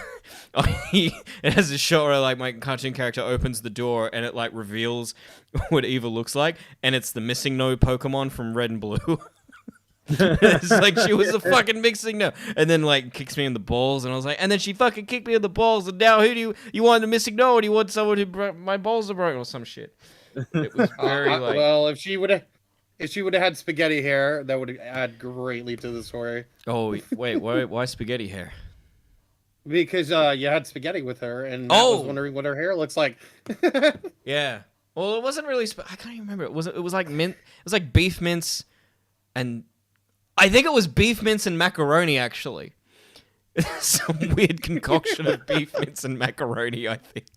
it has a shot where like my cartoon character opens the door and it like reveals what Eva looks like, and it's the Missing No Pokemon from Red and Blue. It's like she was a fucking Missing No, and then like kicks me in the balls, and I was like, and then she fucking kicked me in the balls, and now who do you want the Missing No, or do you want someone who my balls are broken or some shit? It was very like. Well, if she would have had spaghetti hair, that would add greatly to the story. Oh wait, why spaghetti hair? Because you had spaghetti with her, and I was wondering what her hair looks like. Yeah. Well, it wasn't really. I can't even remember. It was like mint. It was like beef mince, and I think it was beef mince and macaroni actually. Some weird concoction of beef mince and macaroni, I think.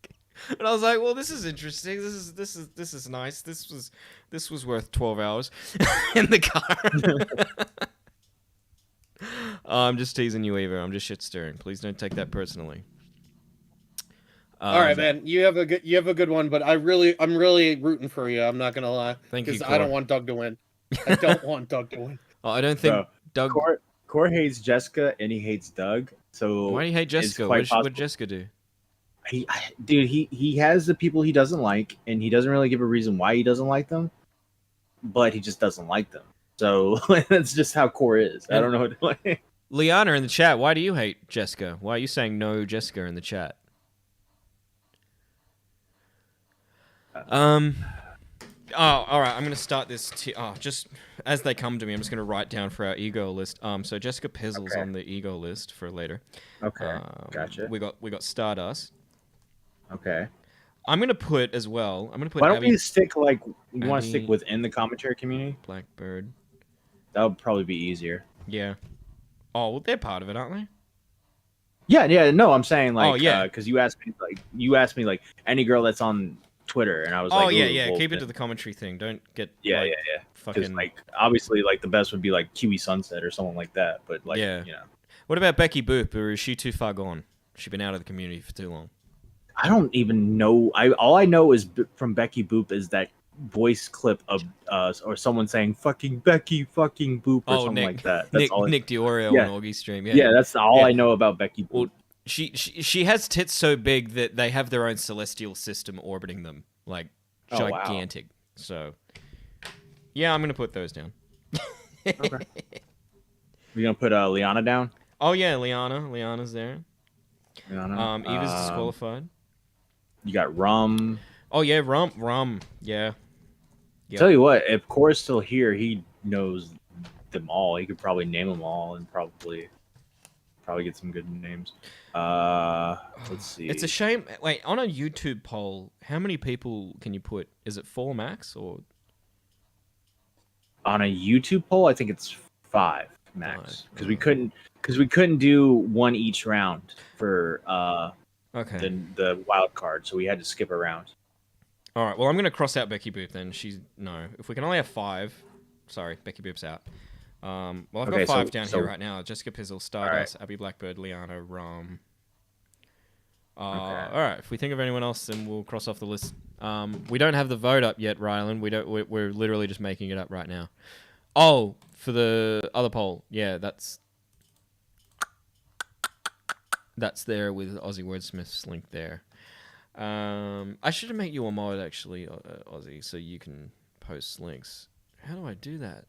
And I was like, well, this is interesting. This is nice. This was worth 12 hours in the car. I'm just teasing you, Eva. I'm just shit stirring. Please don't take that personally. All right, man. You have a good one, but I'm really rooting for you. I'm not gonna lie. Thank you. Because I don't want Doug to win. I don't want Doug to win. Oh, I don't think Doug. Core hates Jessica and he hates Doug. So why do you hate Jessica? What did Jessica do? He has the people he doesn't like, and he doesn't really give a reason why he doesn't like them, but he just doesn't like them. So that's just how core is. I don't know what to Liana in the chat, why do you hate Jessica? Why are you saying no Jessica in the chat? Oh, all right. I'm going to start this. Just as they come to me, I'm just going to write down for our ego list. So Jessica Pizzle's on the ego list for later. Okay, gotcha. We got Stardust. Okay. I'm going to put as well. I'm going to put. Why don't Abby, we stick like you want to Abby, stick within the commentary community? Blackbird. That would probably be easier. Yeah. Oh, well, they're part of it, aren't they? Yeah. No, I'm saying like. Oh, yeah. Because you asked me like any girl that's on Twitter, and I was like, oh yeah, ooh, yeah. well, Keep it to the commentary thing. Don't get yeah. fucking Because like obviously like the best would be like Kiwi Sunset or someone like that, but like yeah. you know. What about Becky Boop, or is she too far gone? She's been out of the community for too long. I don't even know. All I know is from Becky Boop is that voice clip of or someone saying "fucking Becky, fucking Boop" or something like that. That's Nick Diorio on Augie stream. Yeah, that's all I know about Becky Boop. Well, she has tits so big that they have their own celestial system orbiting them, like gigantic. Wow. So, yeah, I'm gonna put those down. Okay. You're gonna put Liana down? Oh yeah, Liana's there. Liana. Eva's disqualified. You got Rum. Oh yeah, Rum. Yeah. Yep. Tell you what, if Core's still here, he knows them all. He could probably name them all and probably get some good names. Let's see. It's a shame. Wait, on a YouTube poll, how many people can you put? Is it 4 max or? On a YouTube poll, I think it's 5 max because we couldn't do one each round for the wild card, so we had to skip a round. All right. Well, I'm gonna cross out Becky Boop then. No. If we can only have 5, sorry, Becky Boop's out. Well, I've got 5 down here right now. Jessica Pizzle, Stardust, Abby Blackbird, Liana, Rum. All right. If we think of anyone else, then we'll cross off the list. We don't have the vote up yet, Rylan. We're literally just making it up right now. Oh, for the other poll, yeah, that's there with Aussie Wordsmith's link there. I should make you a mod actually, Aussie, so you can post links. How do I do that?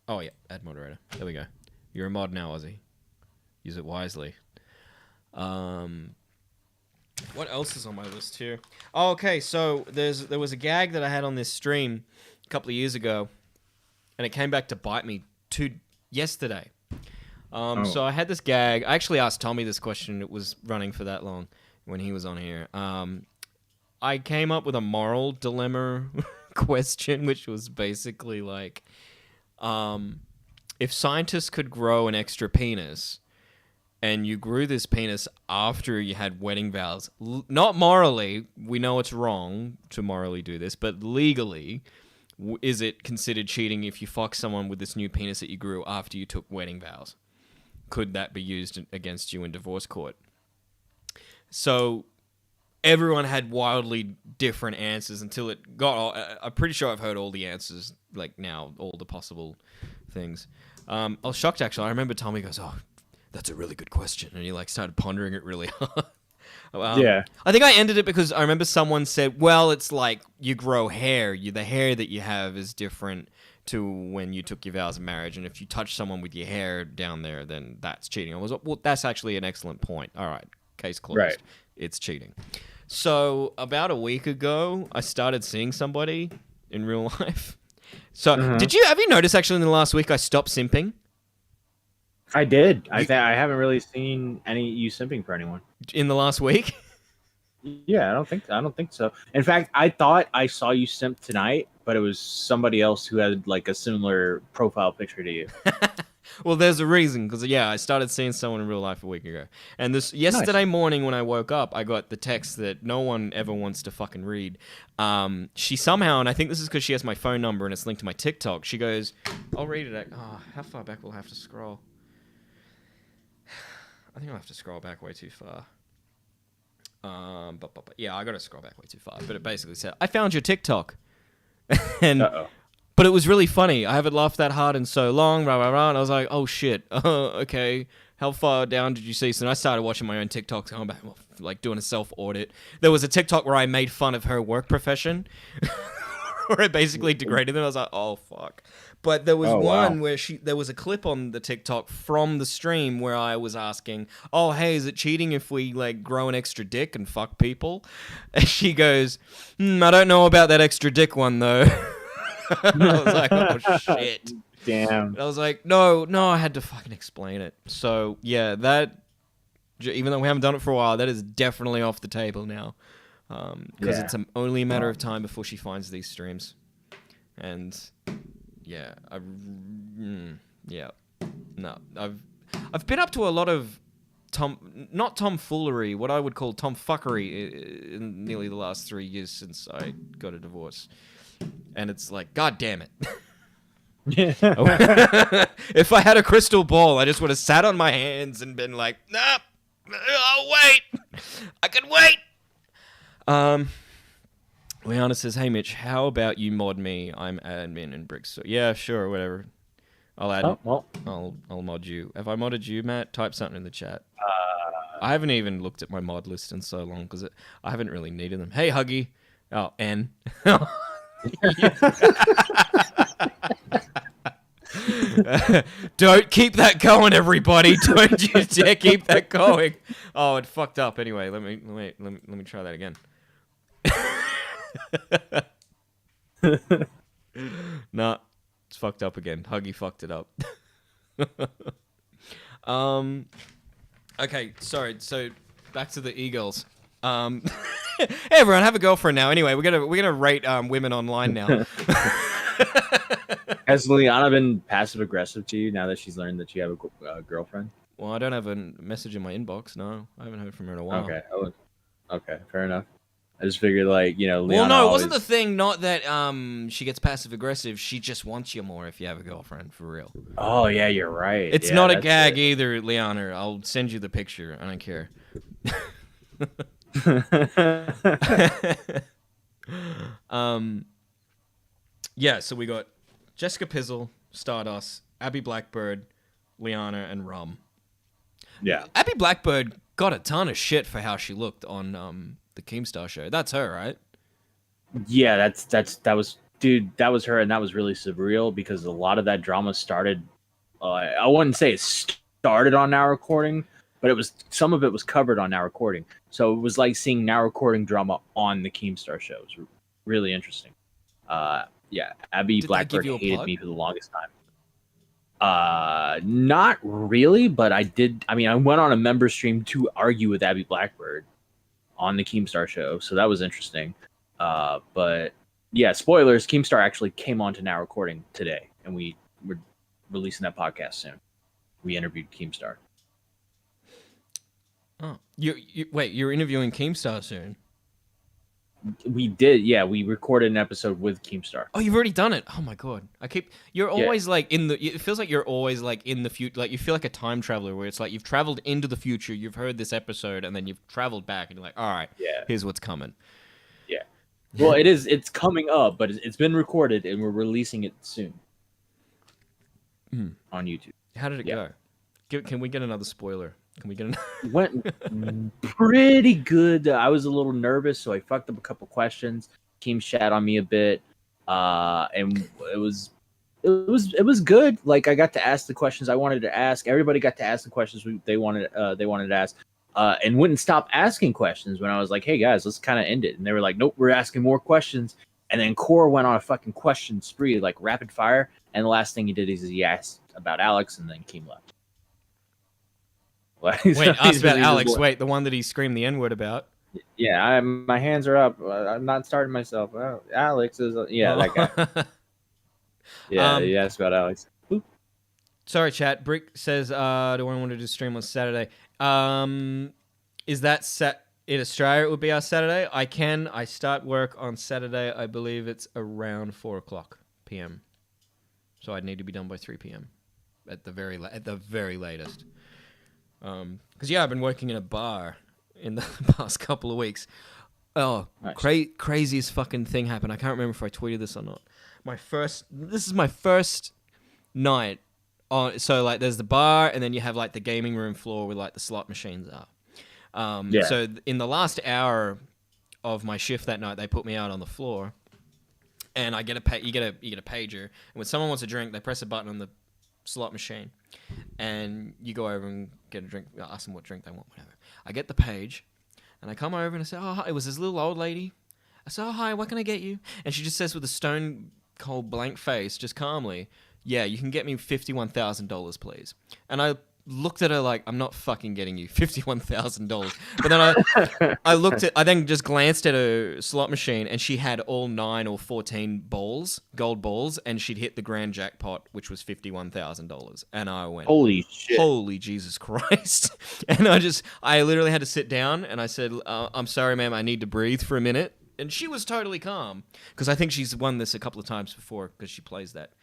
Oh yeah, add moderator. There we go. You're a mod now, Aussie. Use it wisely. What else is on my list here? Oh, okay, so there was a gag that I had on this stream a couple of years ago, and it came back to bite me yesterday. So I had this gag. I actually asked Tommy this question. It was running for that long when he was on here. I came up with a moral dilemma question, which was basically like, if scientists could grow an extra penis, and you grew this penis after you had wedding vows, not morally, we know it's wrong to morally do this, but legally, is it considered cheating if you fuck someone with this new penis that you grew after you took wedding vows? Could that be used against you in divorce court? So everyone had wildly different answers until it got... I'm pretty sure I've heard all the answers, like now, all the possible things. I was shocked, actually. I remember Tommy goes, oh, that's a really good question. And he like started pondering it really hard. Yeah. I think I ended it because I remember someone said, well, it's like you grow hair. The hair that you have is different to when you took your vows of marriage. And if you touch someone with your hair down there, then that's cheating. I was like, well, that's actually an excellent point. All right. Case closed. Right. It's cheating. So about a week ago, I started seeing somebody in real life. So have you noticed actually in the last week I stopped simping? I did. I haven't really seen you simping for anyone in the last week. Yeah, I don't think so. In fact, I thought I saw you simp tonight, but it was somebody else who had like a similar profile picture to you. Well, there's a reason, because I started seeing someone in real life a week ago, and yesterday morning when I woke up, I got the text that no one ever wants to fucking read. She somehow, and I think this is because she has my phone number and it's linked to my TikTok. She goes, "I'll read it." How far back will I have to scroll? I think I'll have to scroll back way too far. But yeah, I gotta scroll back way too far. But it basically said, "I found your TikTok," and but it was really funny. I haven't laughed that hard in so long. Rah, rah, rah, and I was like, "Oh shit, okay." How far down did you see? So then I started watching my own TikToks, going back, like doing a self audit. There was a TikTok where I made fun of her work profession. where I basically degraded them. I was like, oh fuck. But there was one where there was a clip on the TikTok from the stream where I was asking, oh hey, is it cheating if we like grow an extra dick and fuck people? And she goes, I don't know about that extra dick one though. I was like, oh shit. Damn. And I was like, no, I had to fucking explain it. So yeah, that, even though we haven't done it for a while, that is definitely off the table now. Because it's only a matter of time before she finds these streams. And yeah, no, I've been up to a lot of not tomfoolery, what I would call tomfuckery in nearly the last 3 years since I got a divorce. And it's like, god damn it. If I had a crystal ball, I just would have sat on my hands and been like, nah, I'll wait. I can wait. Liana says, hey Mitch, how about you mod me? I'm admin in Bricks. So yeah, sure, whatever. I'll add. I'll mod you. Have I modded you, Matt? Type something in the chat. I haven't even looked at my mod list in so long because I haven't really needed them. Hey Huggy. Oh, N. Don't keep that going, everybody. Don't you dare keep that going. Oh, it fucked up. Anyway, let me try that again. Nah, it's fucked up again. Huggy fucked it up. Okay, sorry. So back to the e-girls. Hey everyone, have a girlfriend now. Anyway, we're gonna rate women online now. Has Liana been passive aggressive to you now that she's learned that you have a girlfriend? Well, I don't have a message in my inbox. No, I haven't heard from her in a while. Okay, fair enough. I just figured, like, you know, Liana well, no, it wasn't the thing. Not that she gets passive aggressive. She just wants you more if you have a girlfriend, for real. Oh yeah, you're right. It's not a gag either, Liana. I'll send you the picture. I don't care. Yeah, so we got Jessica Pizzle, Stardust, Abby Blackbird, Liana, and Rum. Yeah. Abby Blackbird got a ton of shit for how she looked on the Keemstar show. That's her, right? Yeah, that was her, and that was really surreal because a lot of that drama started. I wouldn't say it started on Now Recording, but some of it was covered on Now Recording. So it was like seeing Now Recording drama on the Keemstar show. It was really interesting. Yeah, Abby Blackbird hated me for the longest time. Not really, but I did. I mean, I went on a member stream to argue with Abby Blackbird on the Keemstar show, so that was interesting. But yeah, spoilers. Keemstar actually came on to Now Recording today, and we're releasing that podcast soon. We interviewed Keemstar. Oh, wait, you're interviewing Keemstar soon? We did, yeah. We recorded an episode with Keemstar. Oh, you've already done it. Oh my god, you're always like it feels like you're always like in the future. Like you feel like a time traveler, where it's like you've traveled into the future, you've heard this episode, and then you've traveled back, and you're like, all right, here's what's coming. Yeah. Well, it's coming up, but it's been recorded, and we're releasing it soon on YouTube. How did it go? Can we get another spoiler? Can we get another? Went pretty good. I was a little nervous, so I fucked up a couple questions. Team shat on me a bit, and it was good. Like I got to ask the questions I wanted to ask. Everybody got to ask the questions they wanted to ask, and wouldn't stop asking questions when I was like, "Hey guys, let's kind of end it." And they were like, "Nope, we're asking more questions." And then Core went on a fucking question spree, like rapid fire. And the last thing he did is he asked about Alex, and then Keem left. Wait, asked about Alex. Wait, the one that he screamed the N-word about. Yeah, my hands are up. I'm not starting myself. Oh, Alex is that guy. Yeah, he asked about Alex. Boop. Sorry, chat. Brick says, "Do I want to do stream on Saturday?" Is that set in Australia? It would be our Saturday. I start work on Saturday. I believe it's around 4:00 p.m. So I'd need to be done by 3 p.m. at the very latest. Because I've been working in a bar in the past couple of weeks. Oh, nice. Craziest fucking thing happened. I can't remember if I tweeted this or not. This is my first night on. So like, there's the bar, and then you have like the gaming room floor where like the slot machines are. So in the last hour of my shift that night, they put me out on the floor, and I get you get a pager, and when someone wants a drink, they press a button on the slot machine, and you go over and get a drink, ask them what drink they want, whatever. I get the page, and I come over and I say, oh, hi. It was this little old lady. I say, oh, hi, what can I get you? And she just says with a stone cold blank face, just calmly, yeah, you can get me $51,000, please. And I looked at her like, I'm not fucking getting you $51,000. But then I then just glanced at her slot machine, and she had all 9 or 14 balls, gold balls, and she'd hit the grand jackpot, which was $51,000. And I went, holy shit. Holy Jesus Christ. And I literally had to sit down, and I said, I'm sorry, ma'am, I need to breathe for a minute. And she was totally calm, because I think she's won this a couple of times before, because she plays that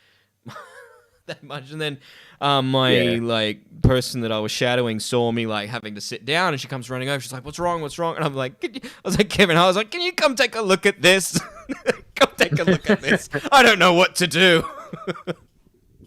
that much. And then my person that I was shadowing saw me like having to sit down, and she comes running over. She's like, what's wrong? And I'm like, I was like, Kevin, I was like, can you come take a look at this? Come take a look at this. I don't know what to do.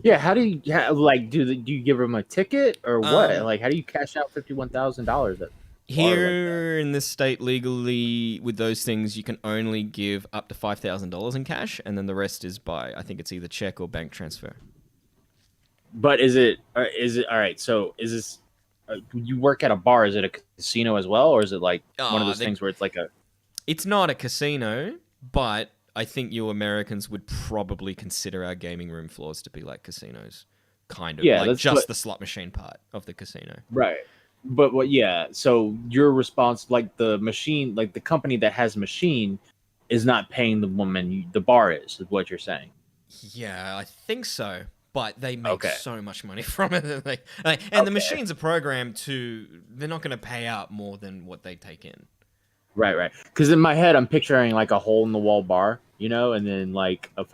Yeah, how do you do you give them a ticket or what? Like, how do you cash out $51,000? Here in this state, legally, with those things, you can only give up to $5,000 in cash, and then the rest is by, I think it's either check or bank transfer. But is it all right? So is this? You work at a bar? Is it a casino as well, or is it like one of those things where it's like a? It's not a casino, but I think you Americans would probably consider our gaming room floors to be like casinos, kind of. Yeah, like just the slot machine part of the casino. Right. But what? Yeah. So your response, like the machine, like the company that has machine, is not paying the woman. The bar is what you're saying. Yeah, I think so. But they make so much money from it. And the machines are programmed to. They're not going to pay out more than what they take in. Right. Because in my head, I'm picturing like a hole in the wall bar, and then like a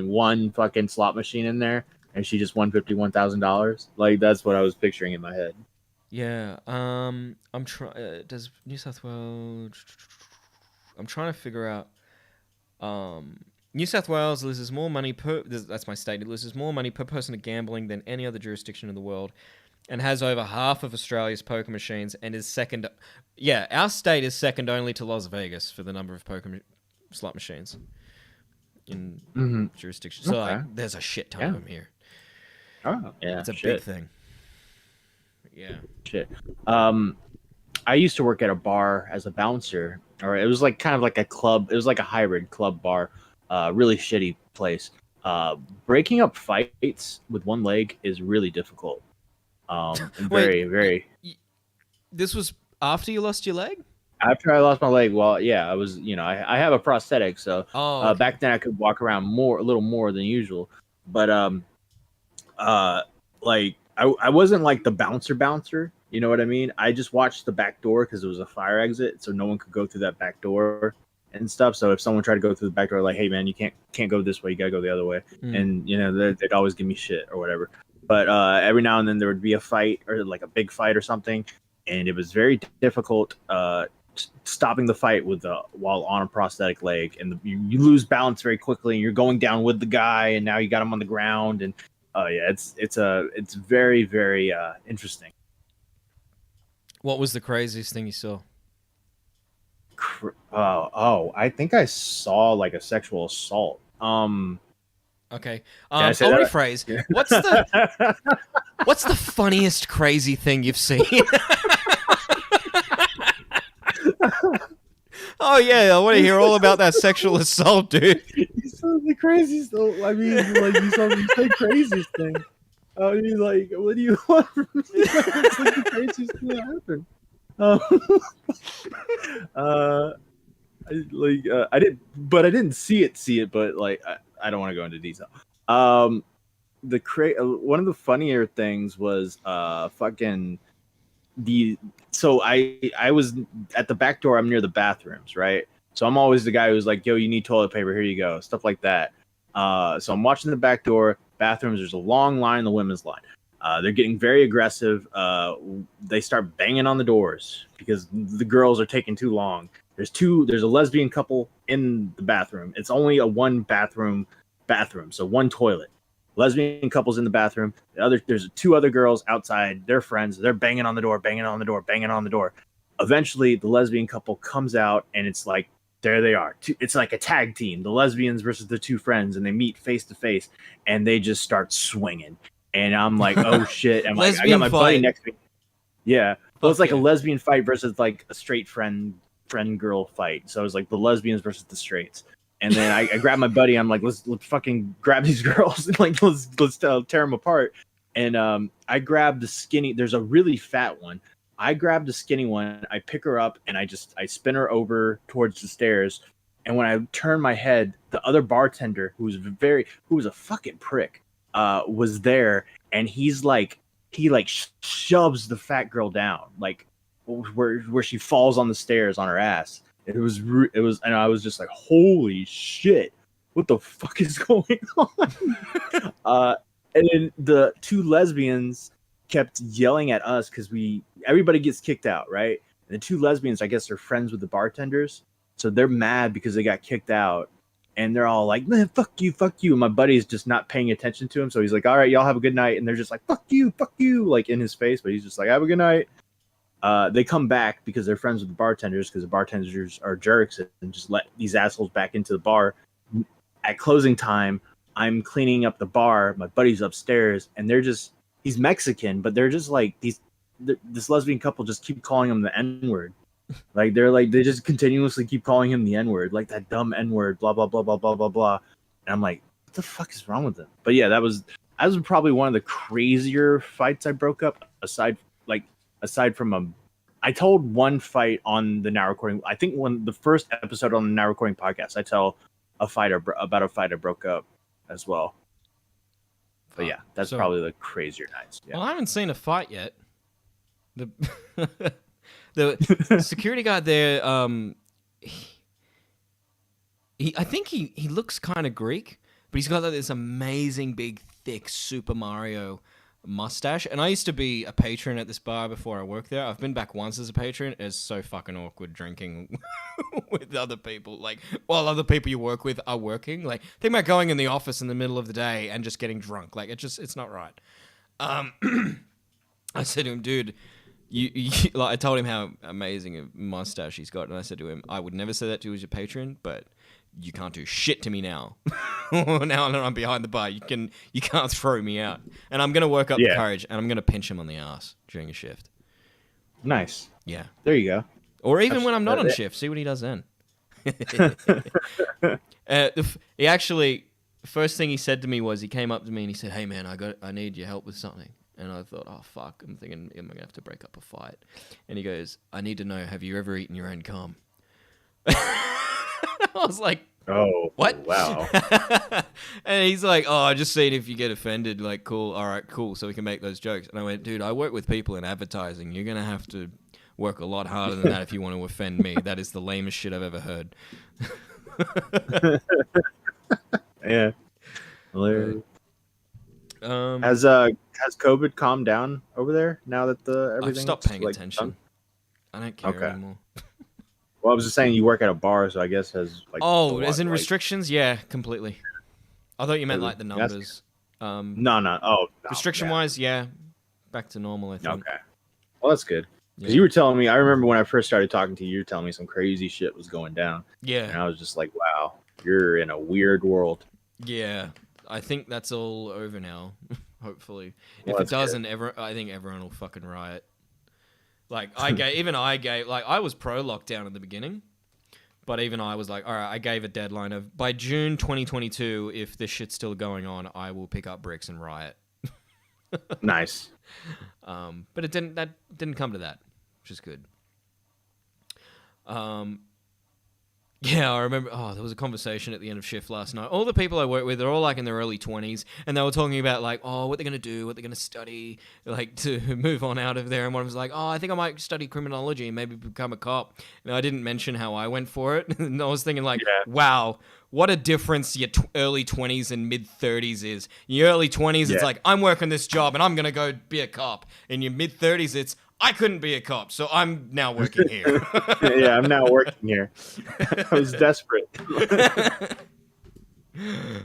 one slot machine in there, and she just won $51,000. Like that's what I was picturing in my head. Yeah. I'm trying. Does New South Wales? I'm trying to figure out. New South Wales loses more money that's my state. It loses more money per person to gambling than any other jurisdiction in the world, and has over half of Australia's poker machines, and is second. Yeah, our state is second only to Las Vegas for the number of slot machines in jurisdictions. So like, there's a shit ton of them here. Oh, yeah, it's a big thing. Yeah. Shit. I used to work at a bar as a bouncer, or it was like kind of like a club. It was like a hybrid club bar. Really shitty place. Breaking up fights with one leg is really difficult. Very. This was after you lost your leg? After I lost my leg, well, yeah, I was, I have a prosthetic, so back then I could walk around a little more than usual. But like I wasn't like the bouncer. You know what I mean? I just watched the back door because it was a fire exit, so no one could go through that back door and stuff. So if someone tried to go through the back door, like, hey man, you can't go this way, you gotta go the other way. And they'd always give me shit or whatever. But every now and then there would be a fight or like a big fight or something, and it was very difficult stopping the fight while on a prosthetic leg, and you lose balance very quickly, and you're going down with the guy, and now you got him on the ground, and it's very, very interesting. What was the craziest thing you saw? I think I saw like a sexual assault. Okay. I'll rephrase. Yeah. What's the funniest crazy thing you've seen? Oh yeah, I want to hear all about that sexual assault, dude. You saw the craziest. I mean, like you saw the craziest thing. I mean, like, what do you want from me? It's like the craziest thing that happened. I didn't see it, but like I don't want to go into detail. One of the funnier things was so I was at the back door. I'm near the bathrooms, right? So I'm always the guy who's like, yo, you need toilet paper, here you go, stuff like that. So I'm watching the back door bathrooms. There's a long line in the women's line. They're getting very aggressive. They start banging on the doors because the girls are taking too long. There's a lesbian couple in the bathroom. It's only a one bathroom, so one toilet. Lesbian couple's in the bathroom. There's two other girls outside. They're friends. They're banging on the door. Eventually, the lesbian couple comes out, and it's like there they are. It's like a tag team, the lesbians versus the two friends, and they meet face to face, and they just start swinging. And I'm like, oh shit! I'm like, I got my buddy next to me. Yeah, well, it's like a lesbian fight versus like a straight friend girl fight. So it was like the lesbians versus the straights. And then I grabbed my buddy. I'm like, let's fucking grab these girls and like let's tear them apart. And I grabbed the skinny. There's a really fat one. I grabbed the skinny one. I pick her up and I spin her over towards the stairs. And when I turn my head, the other bartender, who was a fucking prick, was there, and he shoves the fat girl down, like where she falls on the stairs on her ass. It was, and I was just like, holy shit, what the fuck is going on? And then the two lesbians kept yelling at us because everybody gets kicked out, right? And the two lesbians, I guess, are friends with the bartenders, so they're mad because they got kicked out, and they're all like, man, fuck you. And my buddy's just not paying attention to him, so he's like, all right, y'all have a good night, and they're just like, fuck you, like in his face, but he's just like, have a good night. They come back because they're friends with the bartenders, because the bartenders are jerks and just let these assholes back into the bar. At closing time, I'm cleaning up the bar. My buddy's upstairs, and he's Mexican, but they're just like this lesbian couple just keep calling him the N-word. Like they just continuously keep calling him the N-word, like that dumb N-word, blah blah blah blah blah blah blah. And I'm like, what the fuck is wrong with them? But yeah, that was probably one of the crazier fights I broke up. Aside from I told one fight on the Now Recording. I think the first episode on the Now Recording podcast, I tell about a fight I broke up as well. But yeah, that's probably the crazier nights. Yeah. Well, I haven't seen a fight yet. The security guard there, I think he looks kind of Greek, but he's got like this amazing big thick Super Mario mustache. And I used to be a patron at this bar before I worked there. I've been back once as a patron. It's so fucking awkward drinking with other people, like while other people you work with are working. Like, think about going in the office in the middle of the day and just getting drunk. Like, it's not right. I said to him, dude, you like, I told him how amazing a mustache he's got, and I said to him, I would never say that to you as your patron, but you can't do shit to me now. Now I'm behind the bar. You can't throw me out. And I'm gonna work up the courage, and I'm gonna pinch him on the ass during a shift. Nice. Yeah. There you go. Or even when I'm not on shift, see what he does then. He actually, first thing he said to me was, he came up to me and he said, "Hey man, I need your help with something." And I thought, oh fuck, I'm thinking, am I gonna have to break up a fight? And he goes, "I need to know, have you ever eaten your own cum?" I was like, oh, what? Wow. And he's like, "Oh, just seeing if you get offended. Like, cool, all right, cool, so we can make those jokes." And I went, "Dude, I work with people in advertising. You're gonna have to work a lot harder than that if you want to offend me. That is the lamest shit I've ever heard." Yeah. Hilarious. Has COVID calmed down over there now that everything? I've stopped paying attention. I don't care anymore. Well, I was just saying you work at a bar, so I guess has like. Oh, as in restrictions? Yeah, completely. I thought you meant like the numbers. No. Oh, restriction-wise, yeah, back to normal. I think. Okay. Well, that's good. Because you were telling me, I remember when I first started talking to you, you were telling me some crazy shit was going down. Yeah. And I was just like, wow, you're in a weird world. Yeah. I think that's all over now, hopefully. If it doesn't, I think everyone will fucking riot. Like, I was pro-lockdown at the beginning, but even I was like, all right, I gave a deadline of, by June 2022, if this shit's still going on, I will pick up bricks and riot. Nice. But that didn't come to that, which is good. Yeah, I remember, there was a conversation at the end of shift last night. All the people I work with, they're all like in their early 20s, and they were talking about like, what they're going to do, what they're going to study, like to move on out of there. And one was like, I think I might study criminology and maybe become a cop. And I didn't mention how I went for it. And I was thinking like, wow, what a difference your early 20s and mid 30s is. In your early 20s, it's like, I'm working this job and I'm going to go be a cop. In your mid 30s, it's, I couldn't be a cop, so I'm now working here. Yeah, I'm now working here. I was desperate.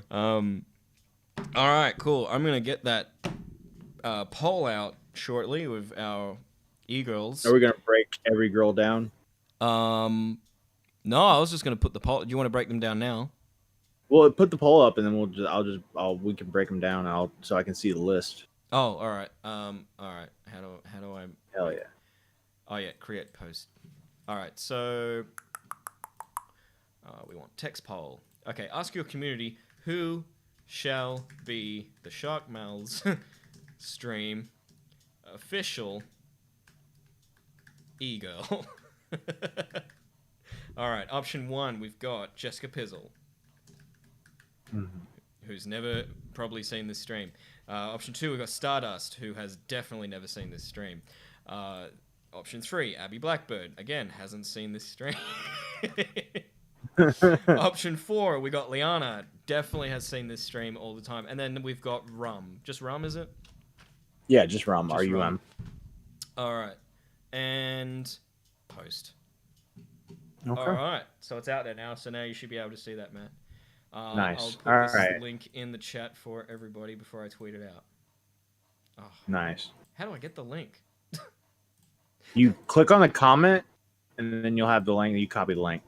All right, cool. I'm going to get that poll out shortly with our e-girls. Are we going to break every girl down? No, I was just gonna put the poll. Do you want to break them down now? Well, put the poll up, and then we can break them down. So I can see the list. Oh, all right. All right. How do I? Hell yeah. Oh yeah, create post. All right. So we want text poll. Okay. Ask your community who shall be the ShockMouths stream official e-girl. All right. Option 1, we've got Jessica Pizzle. Who's never probably seen this stream. Option 2, we've got Stardust, who has definitely never seen this stream. Option 3, Abby Blackbird, again, hasn't seen this stream. Option 4, we got Liana, definitely has seen this stream all the time. And then we've got Rum. Just Rum, is it? Yeah, just Rum, Just R-U-M. Rum. All right. And post. Okay. All right. So it's out there now. So now you should be able to see that, Matt. Nice. I'll put All this right. link in the chat for everybody before I tweet it out. Oh, Nice. how do I get the link? You click on the comment, and then you'll have the link. You copy the link.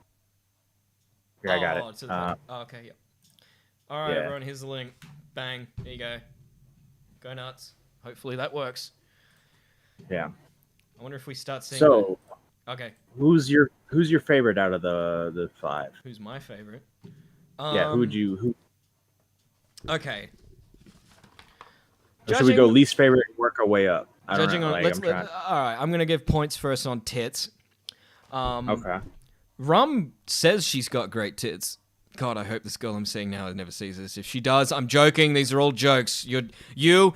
Here, I got it. It's at the top. Okay, yeah. All right, yeah. everyone, here's the link. Bang. There you go. Go nuts. Hopefully that works. Yeah. I wonder if we start seeing... So, okay. who's your favorite out of the 5? Who's my favorite? Yeah, who? Okay. Or should we go least favorite and work our way up? I don't Judging know. on... Like, all right, I'm going to give points first on tits. Okay. Rum says she's got great tits. God, I hope this girl I'm seeing now never sees this. If she does, I'm joking. These are all jokes. You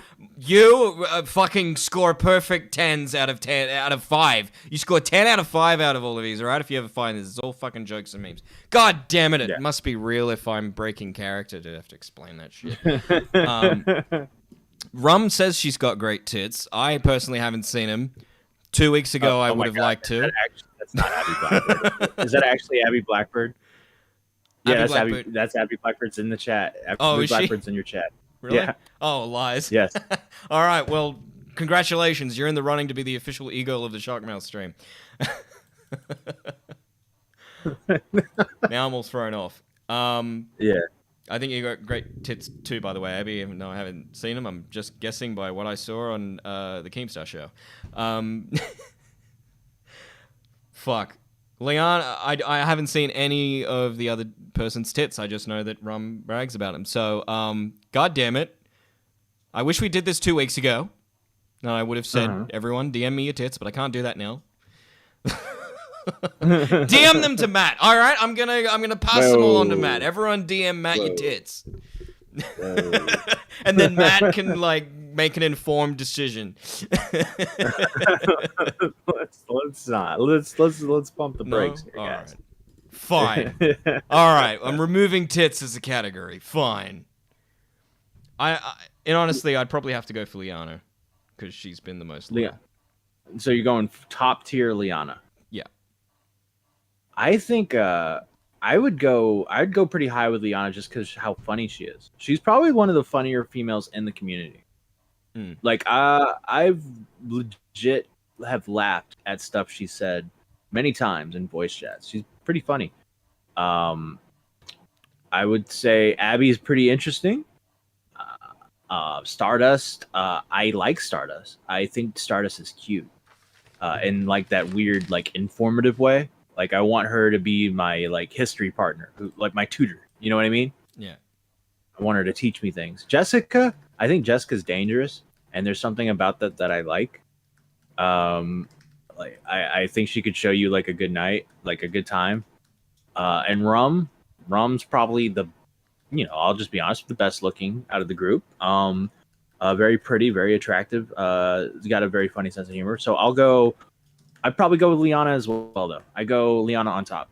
fucking score perfect 10s out of 5. You score 10 out of 5 out of all of these, all right? If you ever find this, it's all fucking jokes and memes. God damn it! It must be real if I'm breaking character to have to explain that shit. Rum says she's got great tits. I personally haven't seen them. 2 weeks ago, I would have liked to. That's not Abby Blackbird. Is that actually Abby Blackbird? Yeah, Abby that's Blackbird. That's Abby Blackbird's in the chat. Oh, is she? Blackbird's in your chat. Really? Yeah. Oh, lies. Yes. All right. Well, congratulations. You're in the running to be the official e-girl of the ShockMouths stream. Now I'm all thrown off. Yeah. I think you got great tits too, by the way, Abby. Even though I haven't seen them, I'm just guessing by what I saw on the Keemstar show. Fuck. Leon, I haven't seen any of the other person's tits. I just know that Rum brags about them. So, God damn it. I wish we did this 2 weeks ago. No, I would have said, everyone, DM me your tits, but I can't do that now. DM them to Matt. All right, I'm gonna pass them all on to Matt. Everyone DM Matt your tits. And then Matt can make an informed decision. let's not. Let's pump the brakes here, guys. Fine. All right. I'm removing tits as a category. Fine. And honestly, I'd probably have to go for Liana because she's been the most. So you're going top tier Liana. Yeah. I think I'd go pretty high with Liana just because how funny she is. She's probably one of the funnier females in the community. Like I've legit have laughed at stuff she said many times in voice chats. She's pretty funny. I would say Abby's pretty interesting. Stardust, I like Stardust. I think Stardust is cute. In like that weird, like informative way. Like I want her to be my like history partner, like my tutor. You know what I mean? Yeah. I want her to teach me things. Jessica, I think Jessica's dangerous, and there's something about that I like. Like I think she could show you like a good night, like a good time. And Rum's probably I'll just be honest, the best looking out of the group. Very pretty, very attractive. He's got a very funny sense of humor. So I'd probably go with Liana as well, though. I go Liana on top.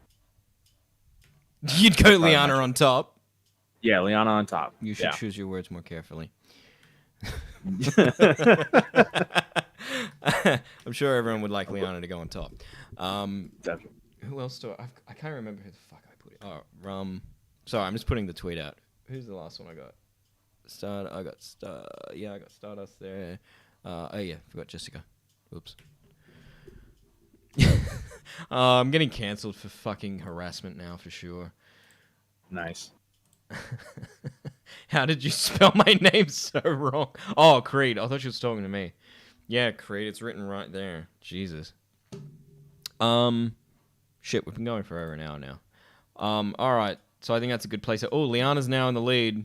You'd go Liana on top? Yeah, Liana on top. You should choose your words more carefully. I'm sure everyone would like Liana to go on top. Definitely. Who else do I can't remember who the fuck I put it. Oh, Rum. Sorry, I'm just putting the tweet out. Who's the last one I got? I got Stardust there. Oh yeah, forgot Jessica. Oops. I'm getting cancelled for fucking harassment now for sure. Nice. How did you spell my name so wrong? Oh, Creed. I thought you was talking to me. Yeah, Creed. It's written right there. Jesus. Shit. We've been going for over an hour now. All right. So I think that's a good place. Oh, Liana's now in the lead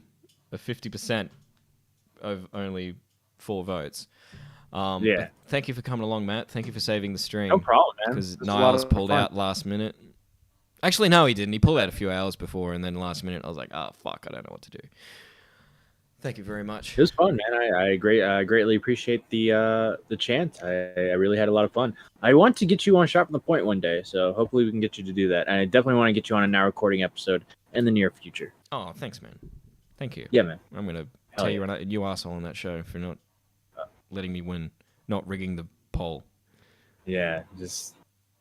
of 50% of only 4 votes. Yeah. Thank you for coming along, Matt. Thank you for saving the stream. No problem, man. Because It's a lot Niles of pulled fun. out last minute. Actually, no, he didn't. He pulled out a few hours before, and then last minute, I was like, oh, fuck, I don't know what to do. Thank you very much. It was fun, man. I greatly appreciate the chance. I really had a lot of fun. I want to get you on Sharp on the Point one day, so hopefully we can get you to do that. And I definitely want to get you on a now recording episode in the near future. Oh, thanks, man. Thank you. Yeah, man. I'm going to Hell tell yeah. you asshole on that show for not letting me win, not rigging the poll. Yeah, just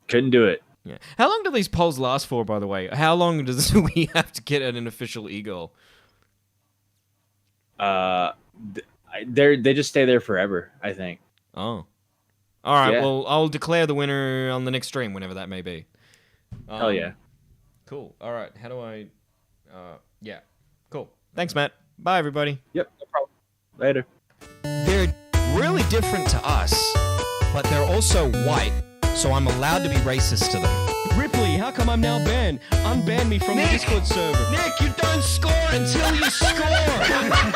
couldn't do it. Yeah. How long do these polls last for, by the way? How long does we have to get an official e-goal? They just stay there forever, I think. Oh. All right, Yeah. well, I'll declare the winner on the next stream, whenever that may be. Hell yeah. Cool. All right, how do I... yeah. Cool. Thanks, Matt. Bye, everybody. Yep, no problem. Later. They're really different to us, but they're also white, so I'm allowed to be racist to them. Ripley, how come I'm now banned? Unban me from the Discord server. Nick, you don't score until you score!